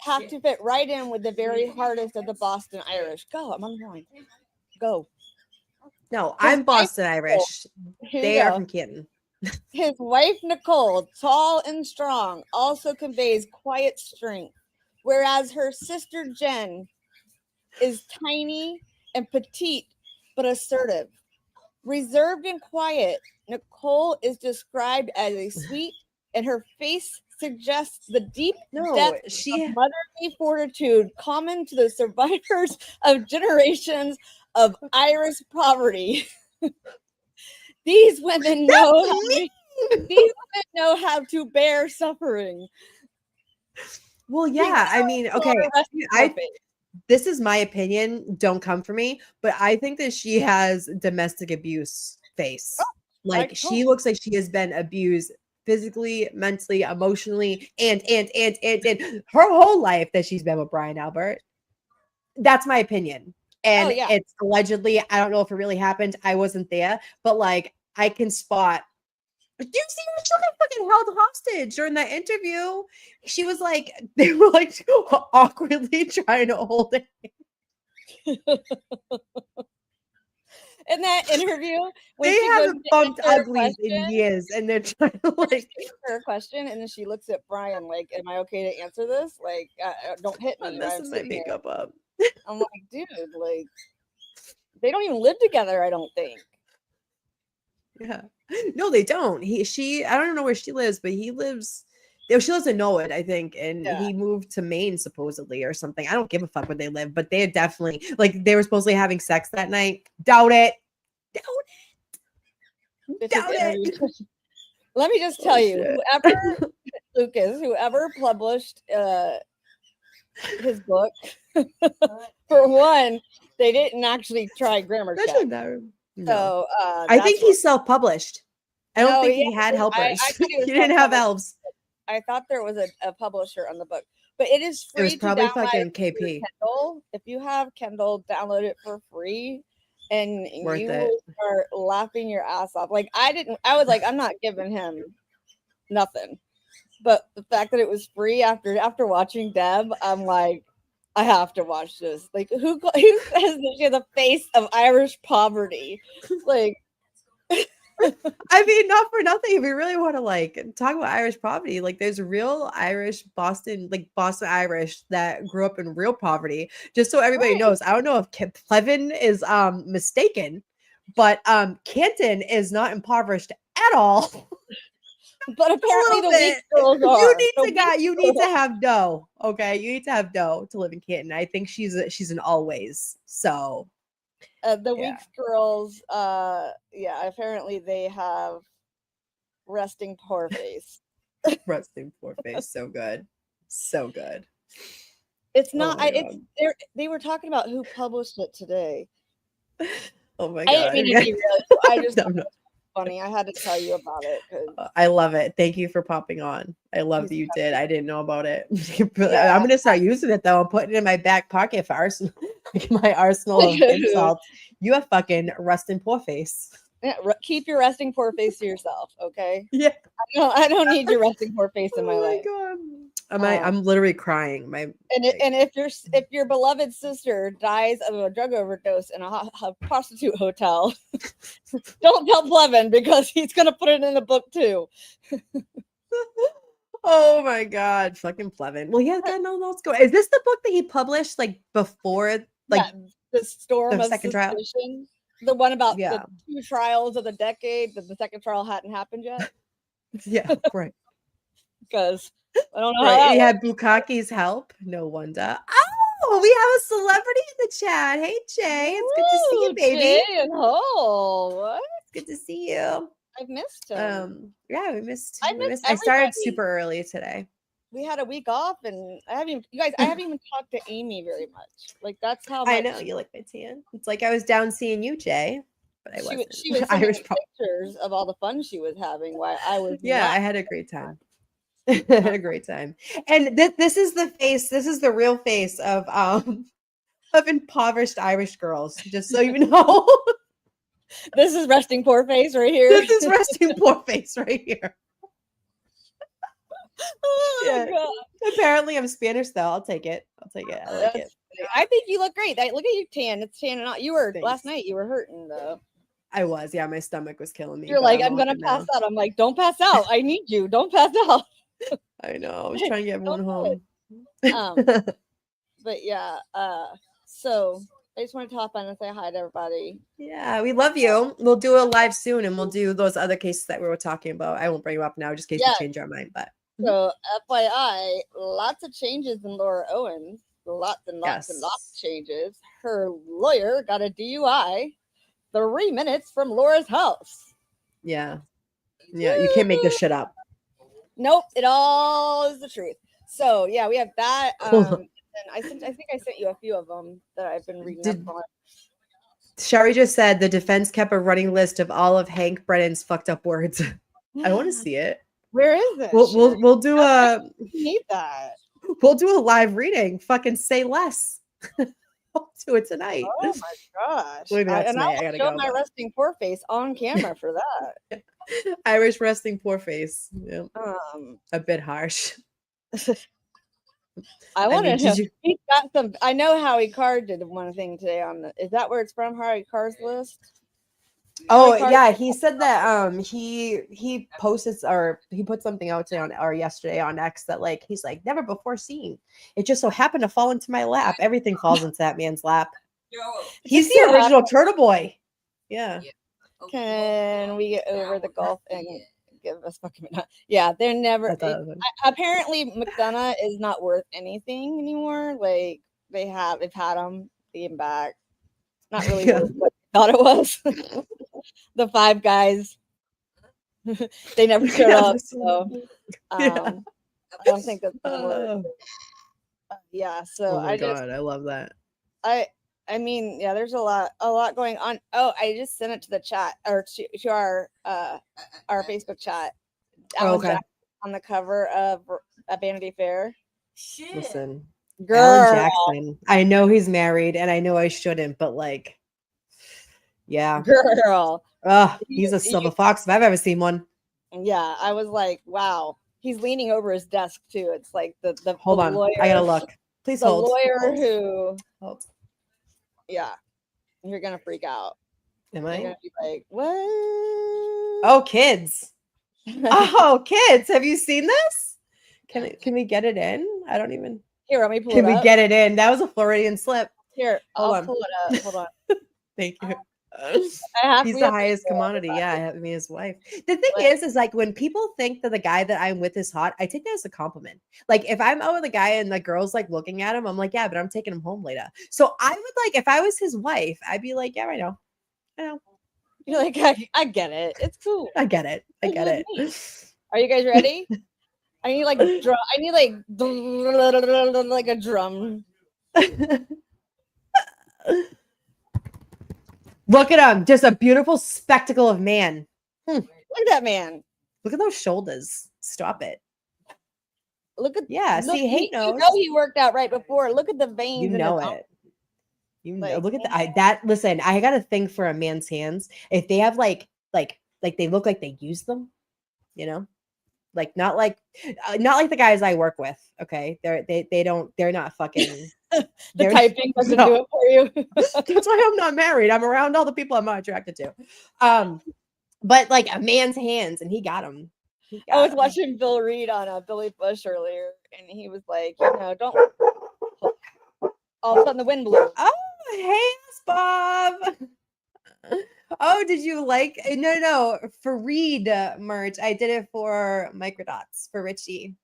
have to fit right in with the very hardest of the Boston Irish. Go, I'm on the line. Go. No, I'm Boston Irish. They are from Canton. His wife, Nicole, tall and strong, also conveys quiet strength, whereas her sister, Jen, is tiny and petite, but assertive. Reserved and quiet, Nicole is described as a sweet, and her face suggests the deep depth of motherly fortitude common to the survivors of generations of Irish poverty. These women know how to bear suffering. Well, yeah, I mean, okay, this is my opinion. Don't come for me, but I think that she has domestic abuse face. She looks like she has been abused physically, mentally, emotionally, and her whole life that she's been with Brian Albert. That's my opinion. And it's allegedly, I don't know if it really happened. I wasn't there, but like I can spot. Do you see what she got fucking held hostage during that interview? She was like, they were like awkwardly trying to hold it. In that interview, they haven't bumped uglies in years, and they're trying to like her question, and then she looks at Brian like, "Am I okay to answer this? Like, don't hit me." I'm messing my makeup up. I'm like, dude, like, they don't even live together. I don't think. Yeah, no, they don't. I don't know where she lives, but he lives. She lives in Norwood, I think, and he moved to Maine supposedly or something. I don't give a fuck where they live, but they're definitely like they were supposedly having sex that night. Doubt it. Let me just tell you, whoever published his book, for one, they didn't actually try grammar check. No. So I think he's self-published. I don't think he had helpers. He didn't have elves. I thought there was a publisher on the book, but it is free. It was probably fucking KP. Kindle. If you have Kindle, download it for free, and you will start laughing your ass off. Like I was like, I'm not giving him nothing, but the fact that it was free after watching Deb, I'm like, I have to watch this. Like, who says that she has a face of Irish poverty? Like, I mean, not for nothing. If we really want to like talk about Irish poverty, like there's real Irish Boston Irish that grew up in real poverty. Just so everybody knows, I don't know if Plevin is mistaken, but Canton is not impoverished at all. But apparently the weak girls are. You need to have dough. Okay, you need to have dough to live in Canton. I think she's an always. So the weak girls, apparently they have resting poor face. Resting poor face, so good, so good. It's not. They were talking about who published it today. Oh my god! I didn't mean to be real. I just. No. Funny. I had to tell you about it. I love it. Thank you for popping on. I love that you did. I didn't know about it. I'm gonna start using it though. I'm putting it in my back pocket for arsenal. My arsenal of insults. You have fucking resting poor face. Yeah, keep your resting poor face to yourself, okay? Yeah. I don't need your resting poor face in my life. God. I'm literally crying. And if your beloved sister dies of a drug overdose in a prostitute hotel, don't tell Plevin because he's gonna put it in the book too. Oh my god, fucking Plevin. Well, yeah, no, let's go. Is this the book that he published like before, like the Storm the of second trial? Suspicion? The one about Yeah. the 2 trials of the decade that the second trial hadn't happened yet. Yeah, right. Because I don't know Right. how He that had Bukaki's help. No wonder. Oh, we have a celebrity in the chat. Hey, Jay. It's good to see you, baby. Jay and Hole. What? It's good to see you. I've missed him. Yeah, we missed. I I started everybody. super early today. We had a week off, and I haven't even talked to Amy very much. Like that's how much I know you like my tan. It's like I was down seeing you, Jay, but I wasn't. she was sending Irish me pictures of all the fun she was having while I was. Yeah, I had a great time. A great time. And this is the face. This is the real face of impoverished Irish girls. Just so you know. This is resting poor face right here. This is resting poor face right here. Oh Yeah. my God. Apparently, I'm Spanish though. I'll take it. I like it. I think you look great. Look at you tan. It's tanning out. You were Thanks. last night. You were hurting though. I was. Yeah, my stomach was killing me. You're but like, I'm gonna pass out. I'm like, don't pass out. I need you. Don't pass out. I know. I was trying to get everyone home. But yeah. So I just want to hop on and say hi to everybody. Yeah, we love you. We'll do a live soon, and we'll do those other cases that we were talking about. I won't bring you up now, just in case we change our mind. But so, FYI, lots of changes in Laura Owens. Lots and lots and lots of changes. Her lawyer got a DUI 3 minutes from Laura's house. Yeah, you can't make this shit up. Nope, it all is the truth. So yeah, we have that. And I think I sent you a few of them that I've been reading up on. Sherry just said the defense kept a running list of all of Hank Brennan's fucked up words. I want to see it. Where is it? We'll do a. Need that. We'll do a live reading. Fucking say less. I'll do it tonight. Oh my gosh! Maybe not And tonight. I'll I gotta show go. my resting poor face on camera for that. Irish resting poor face. Yeah. A bit harsh. I want to know. You... He's got some. I know Howie Carr did one thing today on the. Is that where it's from? Howie Carr's list. Oh yeah, he said that he posted or he put something out today or yesterday on X that like he's like never before seen. It just so happened to fall into my lap. Everything falls into that man's lap. He's the original Turtle Boy. Yeah. Can we get over the golf and give us fucking yeah, they're never apparently McDonough is not worth anything anymore. Like they've had him, they him back. Not really worth what I thought it was. The 5 guys. They never showed up. So I don't think that's gonna work. Yeah, so oh my God, I love that. I mean, yeah, there's a lot going on. Oh, I just sent it to the chat or to our Facebook chat. Alan Jackson on the cover of a Vanity Fair. Shit. Listen, girl. Alan Jackson. I know he's married, and I know I shouldn't, but like, yeah, girl. He's a silver fox if I've ever seen one. Yeah, I was like, wow. He's leaning over his desk too. It's like the hold on, lawyer, I gotta look. Please hold. The lawyer who. Hold. Yeah, you're gonna freak out. Am I? You're gonna be like, what? Oh, kids! Oh, kids! Have you seen this? Can we get it in? I don't even. Here, let me pull it Can up. we get it in? That was a Floridian slip. Here, I'll pull it up. Hold on. Thank you. He's the highest commodity. Yeah, I mean his wife. The thing is like when people think that the guy that I'm with is hot, I take that as a compliment. Like if I'm out with a guy and the girl's like looking at him, I'm like, yeah, but I'm taking him home later. So I would like if I was his wife, I'd be like, yeah, I know. You're like, I get it. It's cool. I get it. Are you guys ready? I need like drum. I need like a drum. Look at him. Just a beautiful spectacle of man. Look at that man. Look at those shoulders. Stop it. Look at see, hate knows. You know he worked out right before. Look at the veins. You know it. You know, look at that. Listen, I got a thing for a man's hands. If they have like they look like they use them, you know. Like not like the guys I work with. Okay, they're not fucking. The they're- typing doesn't no. do it for you. That's why I'm not married. I'm around all the people I'm not attracted to. But like a man's hands, and he got them. I was watching Bill Reed on Billy Bush earlier, and he was like, don't. All of a sudden, the wind blew. Oh, hey, Bob. Oh, did you like? No, for Reed merch. I did it for Microdots for Richie.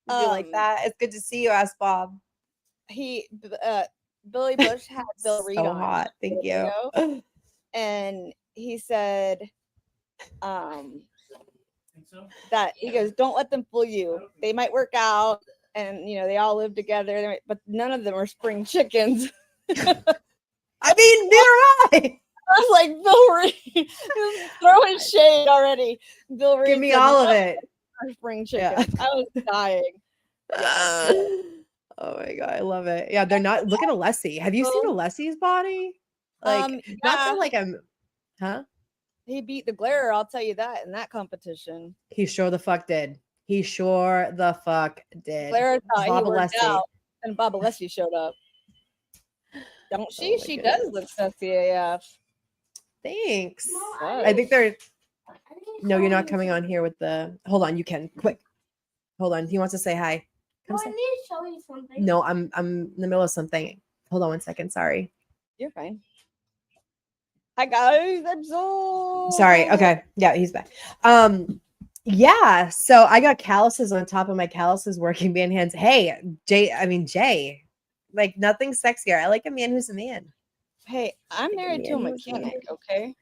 Did you like that? It's good to see you, Ask Bob. Billy Bush had Bill Reed So on. hot. Thank you. And he said, that he goes, don't let them fool you. They might work out, and they all live together, but none of them are spring chickens. I mean, neither am I. I was like, Bill Reed, throwing shade already. Bill Reed, Give me all of it. Spring chickens. Yeah. I was dying. Oh my god, I love it. Yeah, they're not. Look at Alessi. Have you seen Alessi's body? Like, not that like I'm, huh? He beat the glare. I'll tell you that in that competition. He sure the fuck did. He sure the fuck did. Glare thought Bob he worked Alessi. out, and Bob Alessi showed up. Don't she? Oh She goodness. does look sexy AF. Thanks. I think they're. No, you're not coming on here with the. Hold on, you can quick. Hold on, he wants to say hi. I need to show you something. No, I'm in the middle of something. Hold on 1 second. Sorry. You're fine. Hi guys, I'm so Sorry. Okay. Yeah, he's back. Yeah. So I got calluses on top of my calluses working man hands. Hey, Jay. Like nothing sexier. I like a man who's a man. Hey, I'm married to a mechanic, okay?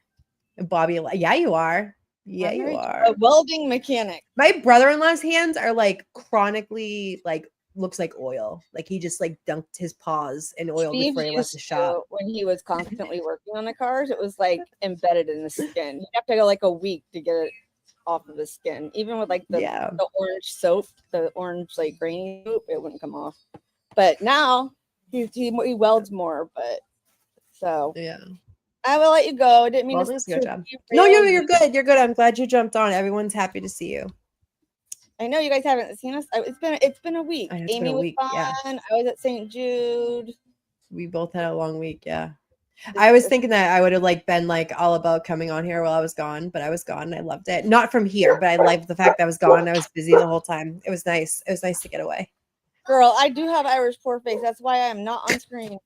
Bobby, yeah, you are. Yeah, you are. A welding mechanic. My brother-in-law's hands are like chronically like looks like oil. Like he just like dunked his paws in oil Steve before he left the shop. When he was constantly working on the cars, it was like embedded in the skin. You have to go like a week to get it off of the skin. Even with like the orange soap, the orange like grainy soap, it wouldn't come off. But now he welds more. But so yeah. I will let you go. I didn't mean Well, to. good job. No, you're good. You're good. I'm glad you jumped on. Everyone's happy to see you. I know you guys haven't seen us. It's been a week. Amy was gone. Yeah. I was at St. Jude. We both had a long week. Yeah. I was thinking that I would have like been like all about coming on here while I was gone, but I was gone. And I loved it. Not from here, but I liked the fact that I was gone. I was busy the whole time. It was nice. It was nice to get away. Girl, I do have Irish poor face. That's why I'm not on screen.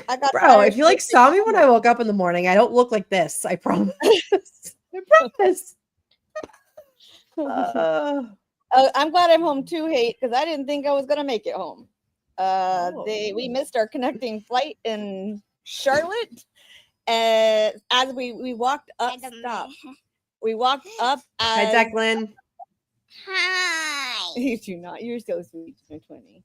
I got Bro, if you like saw me when I woke up in the morning, I don't look like this. I promise. I promise. I'm glad I'm home too, Hate, because I didn't think I was gonna make it home. We missed our connecting flight in Charlotte, and as we walked up, we walked up. Hi, Declan. Hi. You're so sweet, my 20.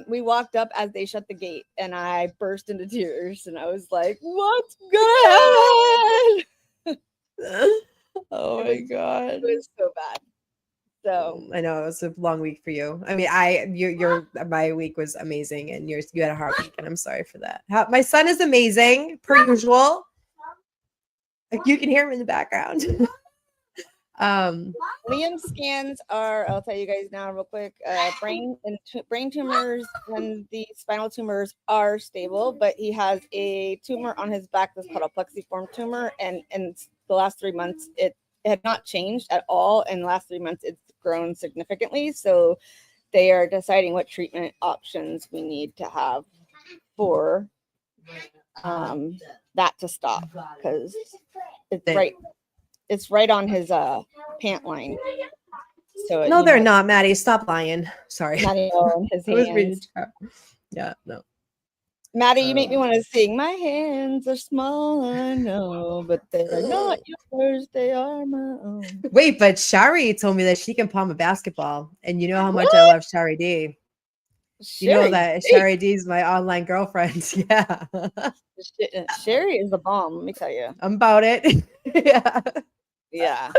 We walked up as they shut the gate, and I burst into tears, and I was like, "What's gonna happen?" Oh my god, it was so bad. So I know it was a long week for you. I mean, my week was amazing, and you had a hard week, and I'm sorry for that. My son is amazing per usual. You can hear him in the background. Liam's scans are, I'll tell you guys now real quick, brain tumors and the spinal tumors are stable, but he has a tumor on his back that's called a plexiform tumor, and in the last 3 months it had not changed at all. In the last 3 months it's grown significantly, so they are deciding what treatment options we need to have for that to stop, because it's right on his pant line. So no, they're not, Maddie. Stop lying. Sorry. Maddie on his hands. Yeah, no. Maddie, you make me want to sing. My hands are small, I know, but they're not yours. They are my own. Wait, but Shari told me that she can palm a basketball, and you know how much I love Shari D. You know that Shari D is my online girlfriend. Yeah. Sherry is the bomb, let me tell you. I'm about it. Yeah. Yeah.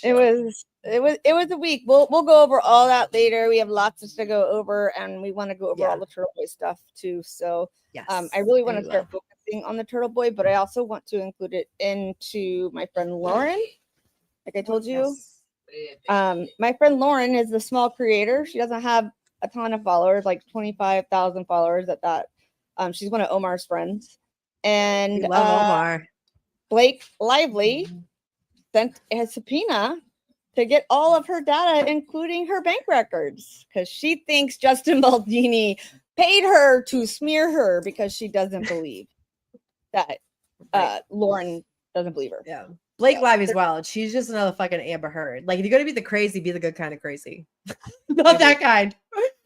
It was a week. We'll go over all that later. We have lots to go over, and we want to go over all the Turtle Boy stuff too. So yes, I really want to start focusing on the Turtle Boy, but I also want to include it into my friend Lauren. Like I told you. My friend Lauren is the small creator. She doesn't have a ton of followers, like 25,000 followers at that. She's one of Omar's friends. And We love Omar. Blake Lively sent a subpoena to get all of her data, including her bank records, because she thinks Justin Baldini paid her to smear her because she doesn't believe that Lauren doesn't believe her. Yeah. Blake Lively's wild. She's just another fucking Amber Heard. Like, if you're gonna be the crazy, be the good kind of crazy. Not that kind.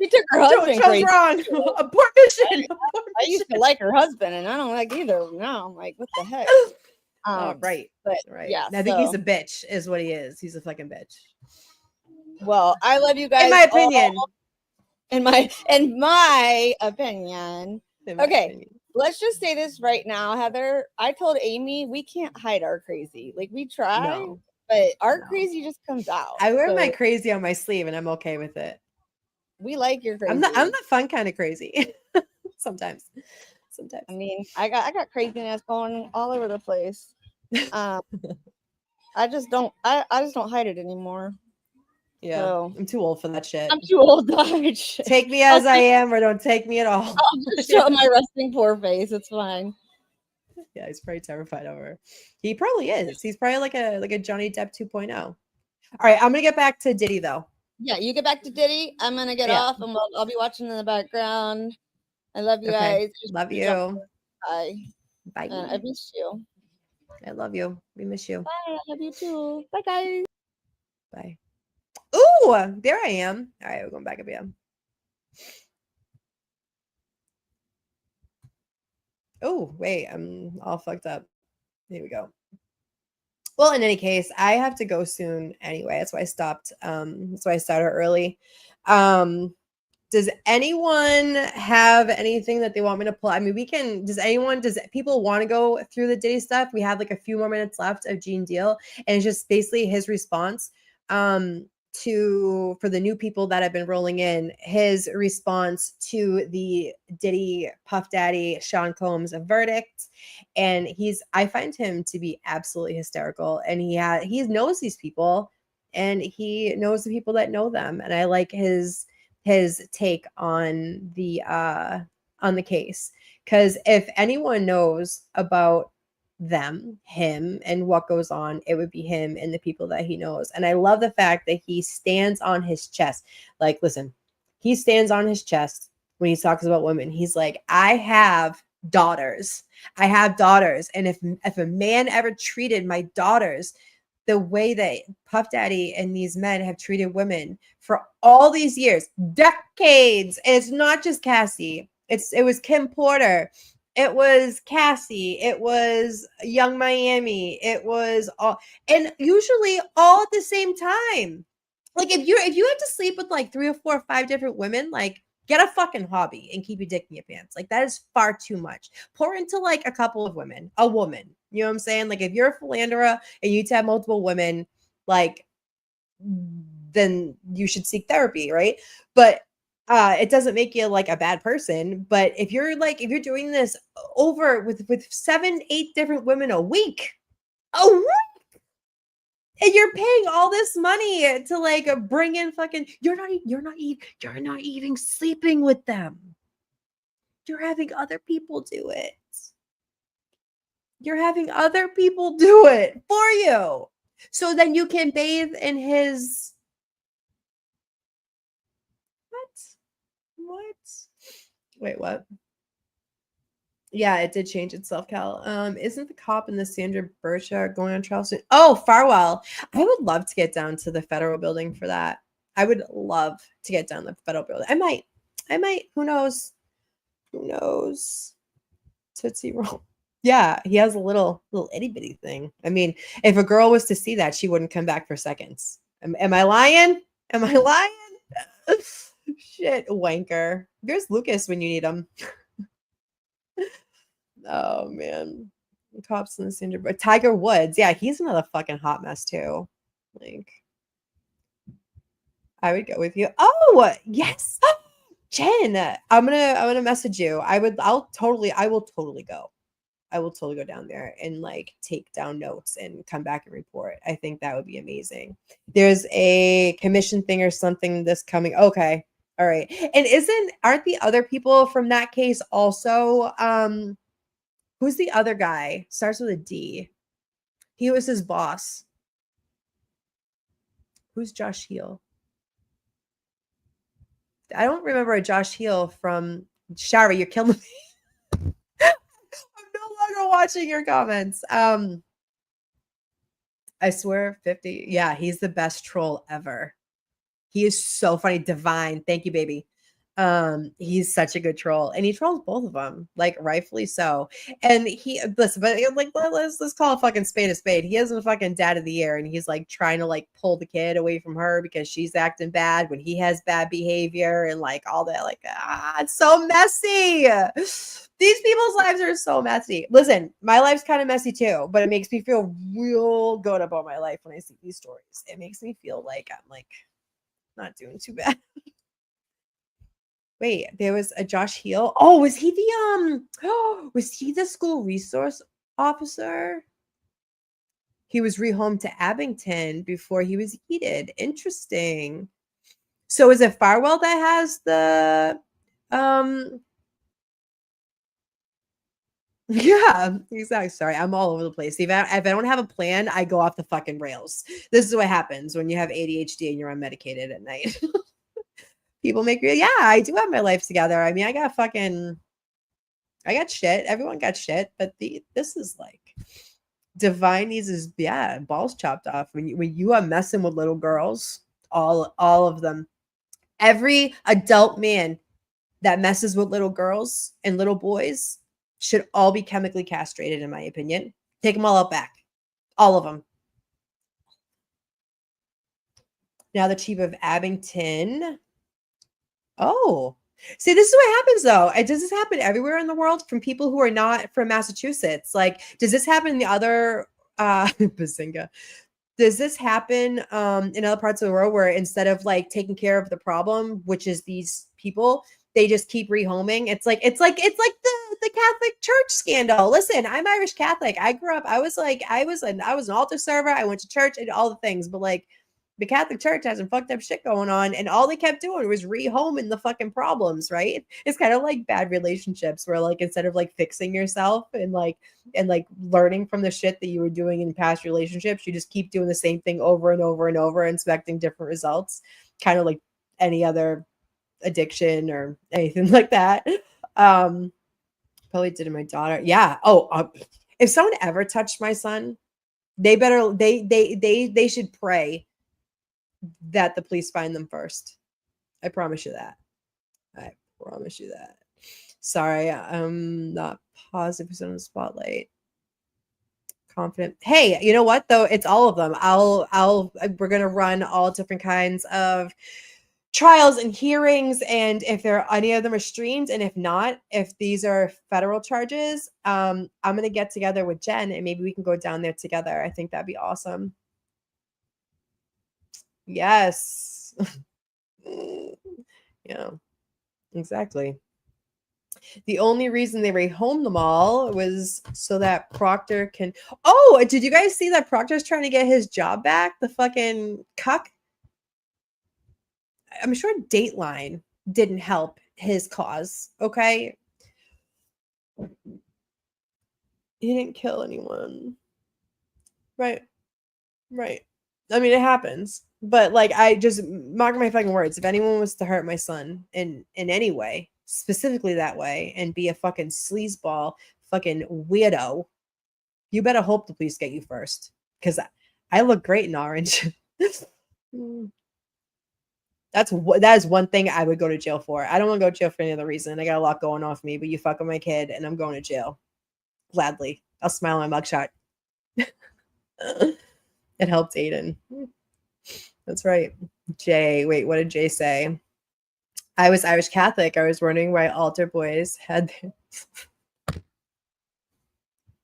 She took her husband Chose crazy. wrong. Abortion. I used to like her husband, and I don't like either. Now I'm like, what the heck? Right. But Right. yeah, I think he's a bitch, is what he is. He's a fucking bitch. Well, I love you guys. In my opinion. In my opinion. In my Okay. opinion. Let's just say this right now, Heather. I told Amy we can't hide our crazy. Like, we try, No. but our No. crazy just comes out. I wear my So crazy on my sleeve, and I'm okay with it. we like your crazy. I'm the fun kind of crazy. Sometimes. I mean, I got craziness going all over the place. I just don't hide it anymore. Yeah. So, I'm too old for that shit. I'm too old to hide shit. Take me as I am, or don't take me at all. I'll just show my resting poor face. It's fine. Yeah, he's probably terrified of her. He probably is. He's probably like a Johnny Depp 2.0. All right, I'm gonna get back to Diddy though. Yeah, you get back to Diddy. I'm gonna get off, and I'll be watching in the background. I love you guys. Love you. Bye. Bye. I miss you. I love you. We miss you. Bye. I love you too. Bye, guys. Bye. Ooh, there I am. All right, we're going back up here. Oh, wait, I'm all fucked up. Here we go. Well, in any case, I have to go soon anyway. That's why I stopped. That's why I started early. Does anyone have anything that they want me to pull? I mean, does people want to go through the Diddy stuff? We have like a few more minutes left of Gene Deal, and it's just basically his response for the new people that have been rolling in, his response to the Diddy Puff Daddy Sean Combs verdict. And I find him to be absolutely hysterical, and he knows these people, and he knows the people that know them, and I like his take on the case, because if anyone knows about him and what goes on, it would be him and the people that he knows. And I love the fact that he stands on his chest. Like, listen, he stands on his chest when he talks about women. He's like, I have daughters, and if a man ever treated my daughters the way that Puff Daddy and these men have treated women for all these years, decades, and it's not just Cassie, it was Kim Porter, it was Cassie, it was Young Miami, it was all, and usually all at the same time. Like, if you had to sleep with like 3 or 4 or 5 different women, like, get a fucking hobby and keep your dick in your pants. Like, that is far too much. Pour into like a couple of women, a woman. You know what I'm saying? Like, if you're a philanderer and you have multiple women, like, then you should seek therapy, right? But it doesn't make you like a bad person. But if you're doing this over with 7, 8 different women a week, and you're paying all this money to like bring in fucking, you're not even sleeping with them. You're having other people do it. You're having other people do it for you. So then you can bathe in his what? Wait, what? Yeah, it did change itself, Cal. Isn't the cop in the Sandra Burchard going on trial soon? Oh, Farwell. I would love to get down to the federal building for that. I would love to get down to the federal building. I might. Who knows? Tootsie Roll. Yeah, he has a little itty bitty thing. I mean, if a girl was to see that, she wouldn't come back for seconds. Am I lying? Shit, wanker. There's Lucas when you need him. Oh man, cops in the Cinder, but Tiger Woods, yeah, he's another fucking hot mess too. Like, I would go with you. Oh yes, Jen, I'm gonna message you. I will totally go. I will totally go down there and like take down notes and come back and report. I think that would be amazing. There's a commission thing or something this coming. Okay. All right. And aren't the other people from that case also who's the other guy? Starts with a D. He was his boss. Who's Josh Heel? I don't remember a Josh Heel from Shari. You're killing me. I'm no longer watching your comments. I swear 50. Yeah, he's the best troll ever. He is so funny. Divine. Thank you, baby. He's such a good troll, and he trolls both of them, like rightfully so. And he listen, but like let's call a fucking spade a spade. He has a fucking dad of the year, and he's like trying to like pull the kid away from her because she's acting bad when he has bad behavior and like all that. Like it's so messy. These people's lives are so messy. Listen, my life's kind of messy too, but it makes me feel real good about my life when I see these stories. It makes me feel like I'm like not doing too bad. Wait, there was a Josh Heel. Oh, was he was he the school resource officer? He was rehomed to Abington before he was yeeted. Interesting. So is it Farwell that has the yeah, exactly. Sorry, I'm all over the place. If I don't have a plan, I go off the fucking rails. This is what happens when you have ADHD and you're unmedicated at night. People make me, yeah, I do have my life together. I mean, I got shit. Everyone got shit, but this is like Divine needs his balls chopped off. When you are messing with little girls, all of them, every adult man that messes with little girls and little boys should all be chemically castrated, in my opinion. Take them all out back, all of them. Now the chief of Abington. Oh, see, this is what happens though. Does this happen everywhere in the world from people who are not from Massachusetts? Like, does this happen in the other Bazinga? Does this happen in other parts of the world where instead of like taking care of the problem, which is these people, they just keep rehoming? It's like the Catholic Church scandal. Listen, I'm Irish Catholic. I grew up. I was an altar server. I went to church and all the things, but like, the Catholic Church has some fucked up shit going on, and all they kept doing was rehoming the fucking problems, right? It's kind of like bad relationships where like instead of like fixing yourself and like learning from the shit that you were doing in past relationships, you just keep doing the same thing over and over and over, expecting different results, kind of like any other addiction or anything like that. Probably did to my daughter. Yeah. If someone ever touched my son, they should pray that the police find them first. I promise you that. Sorry, I'm not positive who's on the spotlight. Confident. Hey, you know what though? It's all of them. We're gonna run all different kinds of trials and hearings, and if any of them are streamed, and if not, if these are federal charges, I'm gonna get together with Jen and maybe we can go down there together. I think that'd be awesome. Yes. Yeah, exactly. The only reason they rehomed them all was so that Proctor can. Oh, did you guys see that Proctor's trying to get his job back? The fucking cuck. I'm sure Dateline didn't help his cause. Okay. He didn't kill anyone. Right. I mean, it happens. But like, I just mark my fucking words. If anyone was to hurt my son in any way, specifically that way, and be a fucking sleazeball, fucking weirdo, you better hope the police get you first. Because I look great in orange. That is one thing I would go to jail for. I don't want to go to jail for any other reason. I got a lot going on for me, but you fuck with my kid and I'm going to jail. Gladly. I'll smile on my mugshot. It helped Aiden. That's right. Jay. Wait, what did Jay say? I was Irish Catholic. I was wondering why altar boys had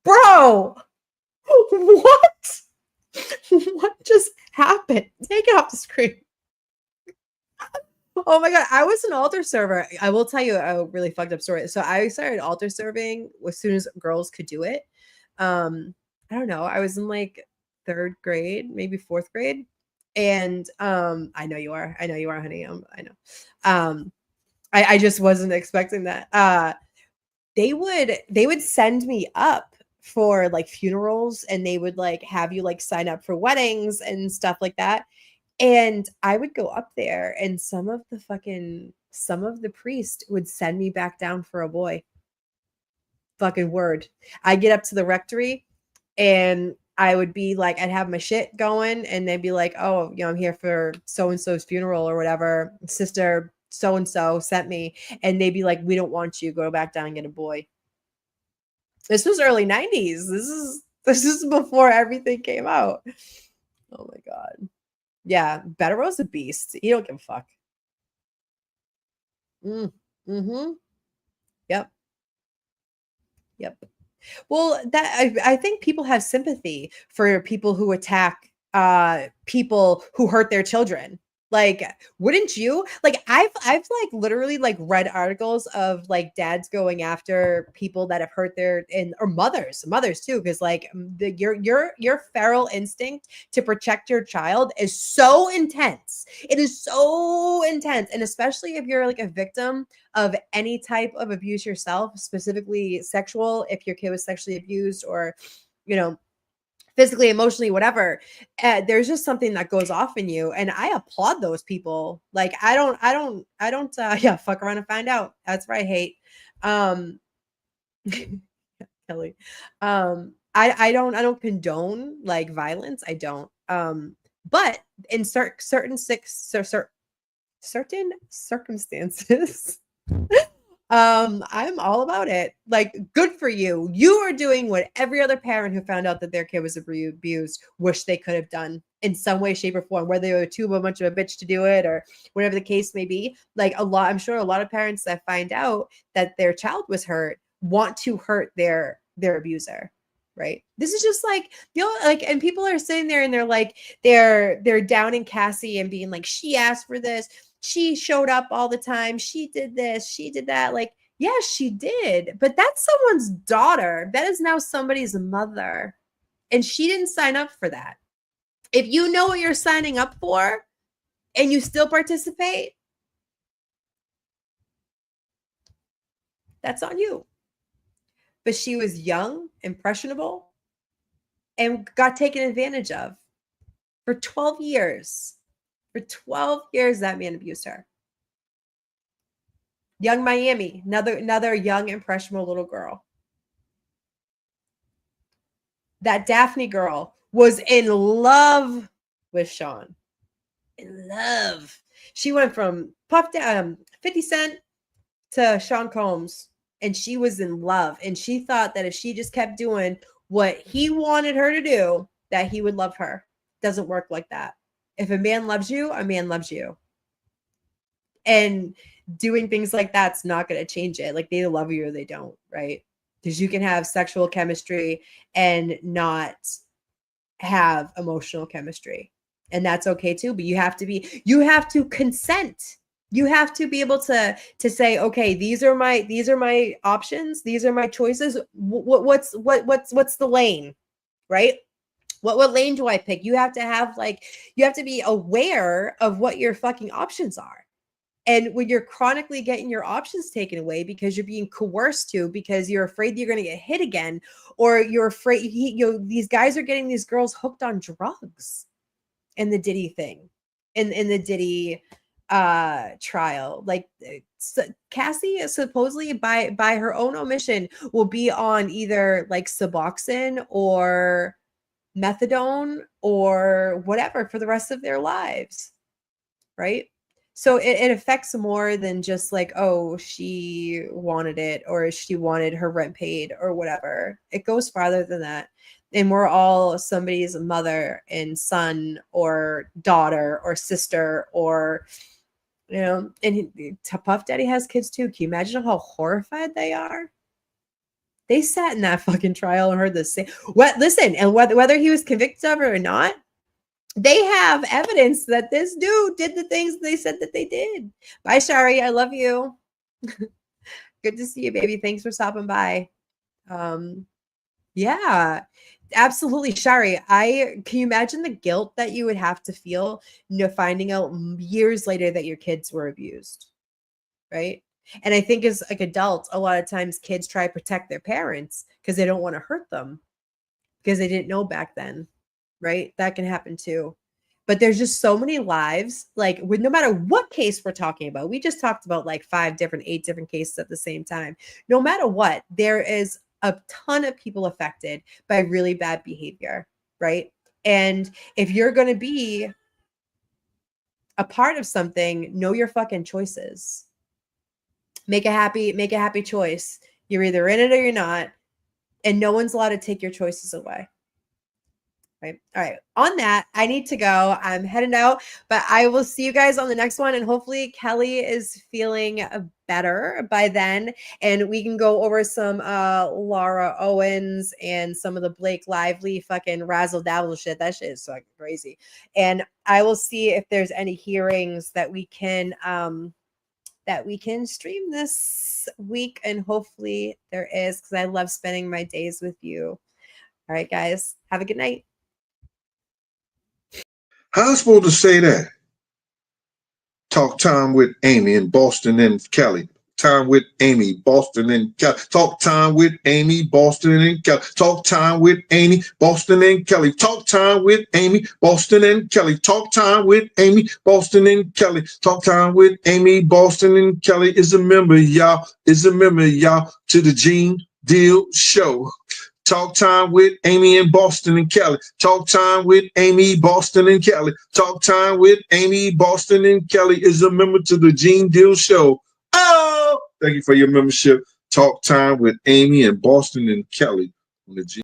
Bro! What? What just happened? Take it off the screen. Oh my God. I was an altar server. I will tell you a really fucked up story. So I started altar serving as soon as girls could do it. I don't know. I was in like 3rd grade, maybe 4th grade. And I know you are. I know you are, honey. I know. I just wasn't expecting that. They would send me up for like funerals, and they would like have you like sign up for weddings and stuff like that. And I would go up there, and some of the priests would send me back down for a boy. Fucking word. I get up to the rectory, and I would be like, I'd have my shit going, and they'd be like, oh, I'm here for so and so's funeral or whatever. Sister so and so sent me, and they'd be like, we don't want you. Go back down and get a boy. This was early 90s. This is before everything came out. Oh my God. Yeah, Bettaro's a beast. He don't give a fuck. Mm-hmm. Yep. Well, that I think people have sympathy for people who attack people who hurt their children. Like, wouldn't you? Like, I've like literally like read articles of like dads going after people that have hurt their or mothers too, because like your feral instinct to protect your child is so intense. It is so intense, and especially if you're like a victim of any type of abuse yourself, specifically sexual, if your kid was sexually abused or, physically, emotionally, whatever, there's just something that goes off in you. And I applaud those people. Like, I don't, yeah, fuck around and find out. That's what I hate. Kelly. I don't condone like violence. I don't. But in certain circumstances, I'm all about it. Like, good for you. You are doing what every other parent who found out that their kid was abused wish they could have done in some way, shape, or form, whether they were too much of a bitch to do it or whatever the case may be. Like, I'm sure a lot of parents that find out that their child was hurt want to hurt their abuser. Right. This is just like, like, and people are sitting there and they're like, they're downing Cassie and being like, she asked for this. She showed up all the time. She did this. She did that. Like, yeah, she did. But that's someone's daughter. That is now somebody's mother. And she didn't sign up for that. If you know what you're signing up for and you still participate, that's on you. But she was young, impressionable, and got taken advantage of for 12 years. For 12 years, that man abused her. Young Miami, another young, impressionable little girl. That Daphne girl was in love with Sean. In love. She went from 50 Cent to Sean Combs, and she was in love. And she thought that if she just kept doing what he wanted her to do, that he would love her. Doesn't work like that. If a man loves you, a man loves you. And doing things like that's not going to change it. Like, they love you or they don't, right? Because you can have sexual chemistry and not have emotional chemistry. And that's okay too. But you have to consent. You have to be able to say, okay, these are my options. These are my choices. What's the lane, right? What lane do I pick? You have to be aware of what your fucking options are. And when you're chronically getting your options taken away because you're being coerced to, because you're afraid you're going to get hit again, or you're afraid these guys are getting these girls hooked on drugs in the Diddy thing, in the Diddy trial. Like, Cassie supposedly by her own omission will be on either like Suboxone or methadone or whatever for the rest of their lives, right? So it affects more than just like, oh, she wanted it or she wanted her rent paid or whatever. It goes farther than that. And we're all somebody's mother and son or daughter or sister or, and Puff Daddy has kids too. Can you imagine how horrified they are? They sat in that fucking trial and heard the same. Listen, and whether he was convicted of it or not, they have evidence that this dude did the things they said that they did. Bye, Shari. I love you. Good to see you, baby. Thanks for stopping by. Yeah, absolutely, Shari. Can you imagine the guilt that you would have to feel, finding out years later that your kids were abused, right? And I think as like adults, a lot of times kids try to protect their parents because they don't want to hurt them because they didn't know back then, right? That can happen too. But there's just so many lives, like with no matter what case we're talking about. We just talked about like 8 different cases at the same time. No matter what, there is a ton of people affected by really bad behavior, right? And if you're going to be a part of something, know your fucking choices. Make a happy choice. You're either in it or you're not, and no one's allowed to take your choices away. Right. All right. On that, I need to go. I'm heading out, but I will see you guys on the next one. And hopefully Kelly is feeling better by then. And we can go over some Laura Owens and some of the Blake Lively fucking razzle dazzle shit. That shit is fucking crazy. And I will see if there's any hearings that we can stream this week. And hopefully there is, because I love spending my days with you. All right, guys. Have a good night. How am I supposed to say that? Talk time with Amy in Boston and Kelly. Time with Amy, Boston and Kelly. Talk time with Amy, Boston and Kelly. Talk time with Amy, Boston and Kelly. Talk time with Amy, Boston and Kelly. Talk time with Amy, Boston and Kelly. Talk time with Amy, Boston and Kelly is a member, y'all. Is a member, y'all, to the Gene Deal Show. Talk time with Amy in Boston and Kelly. Talk time with Amy, Boston and Kelly. Talk time with Amy, Boston and Kelly is a member to the Gene Deal Show. Oh, thank you for your membership. Talk time with Amy in Boston and Kelly on the Gene.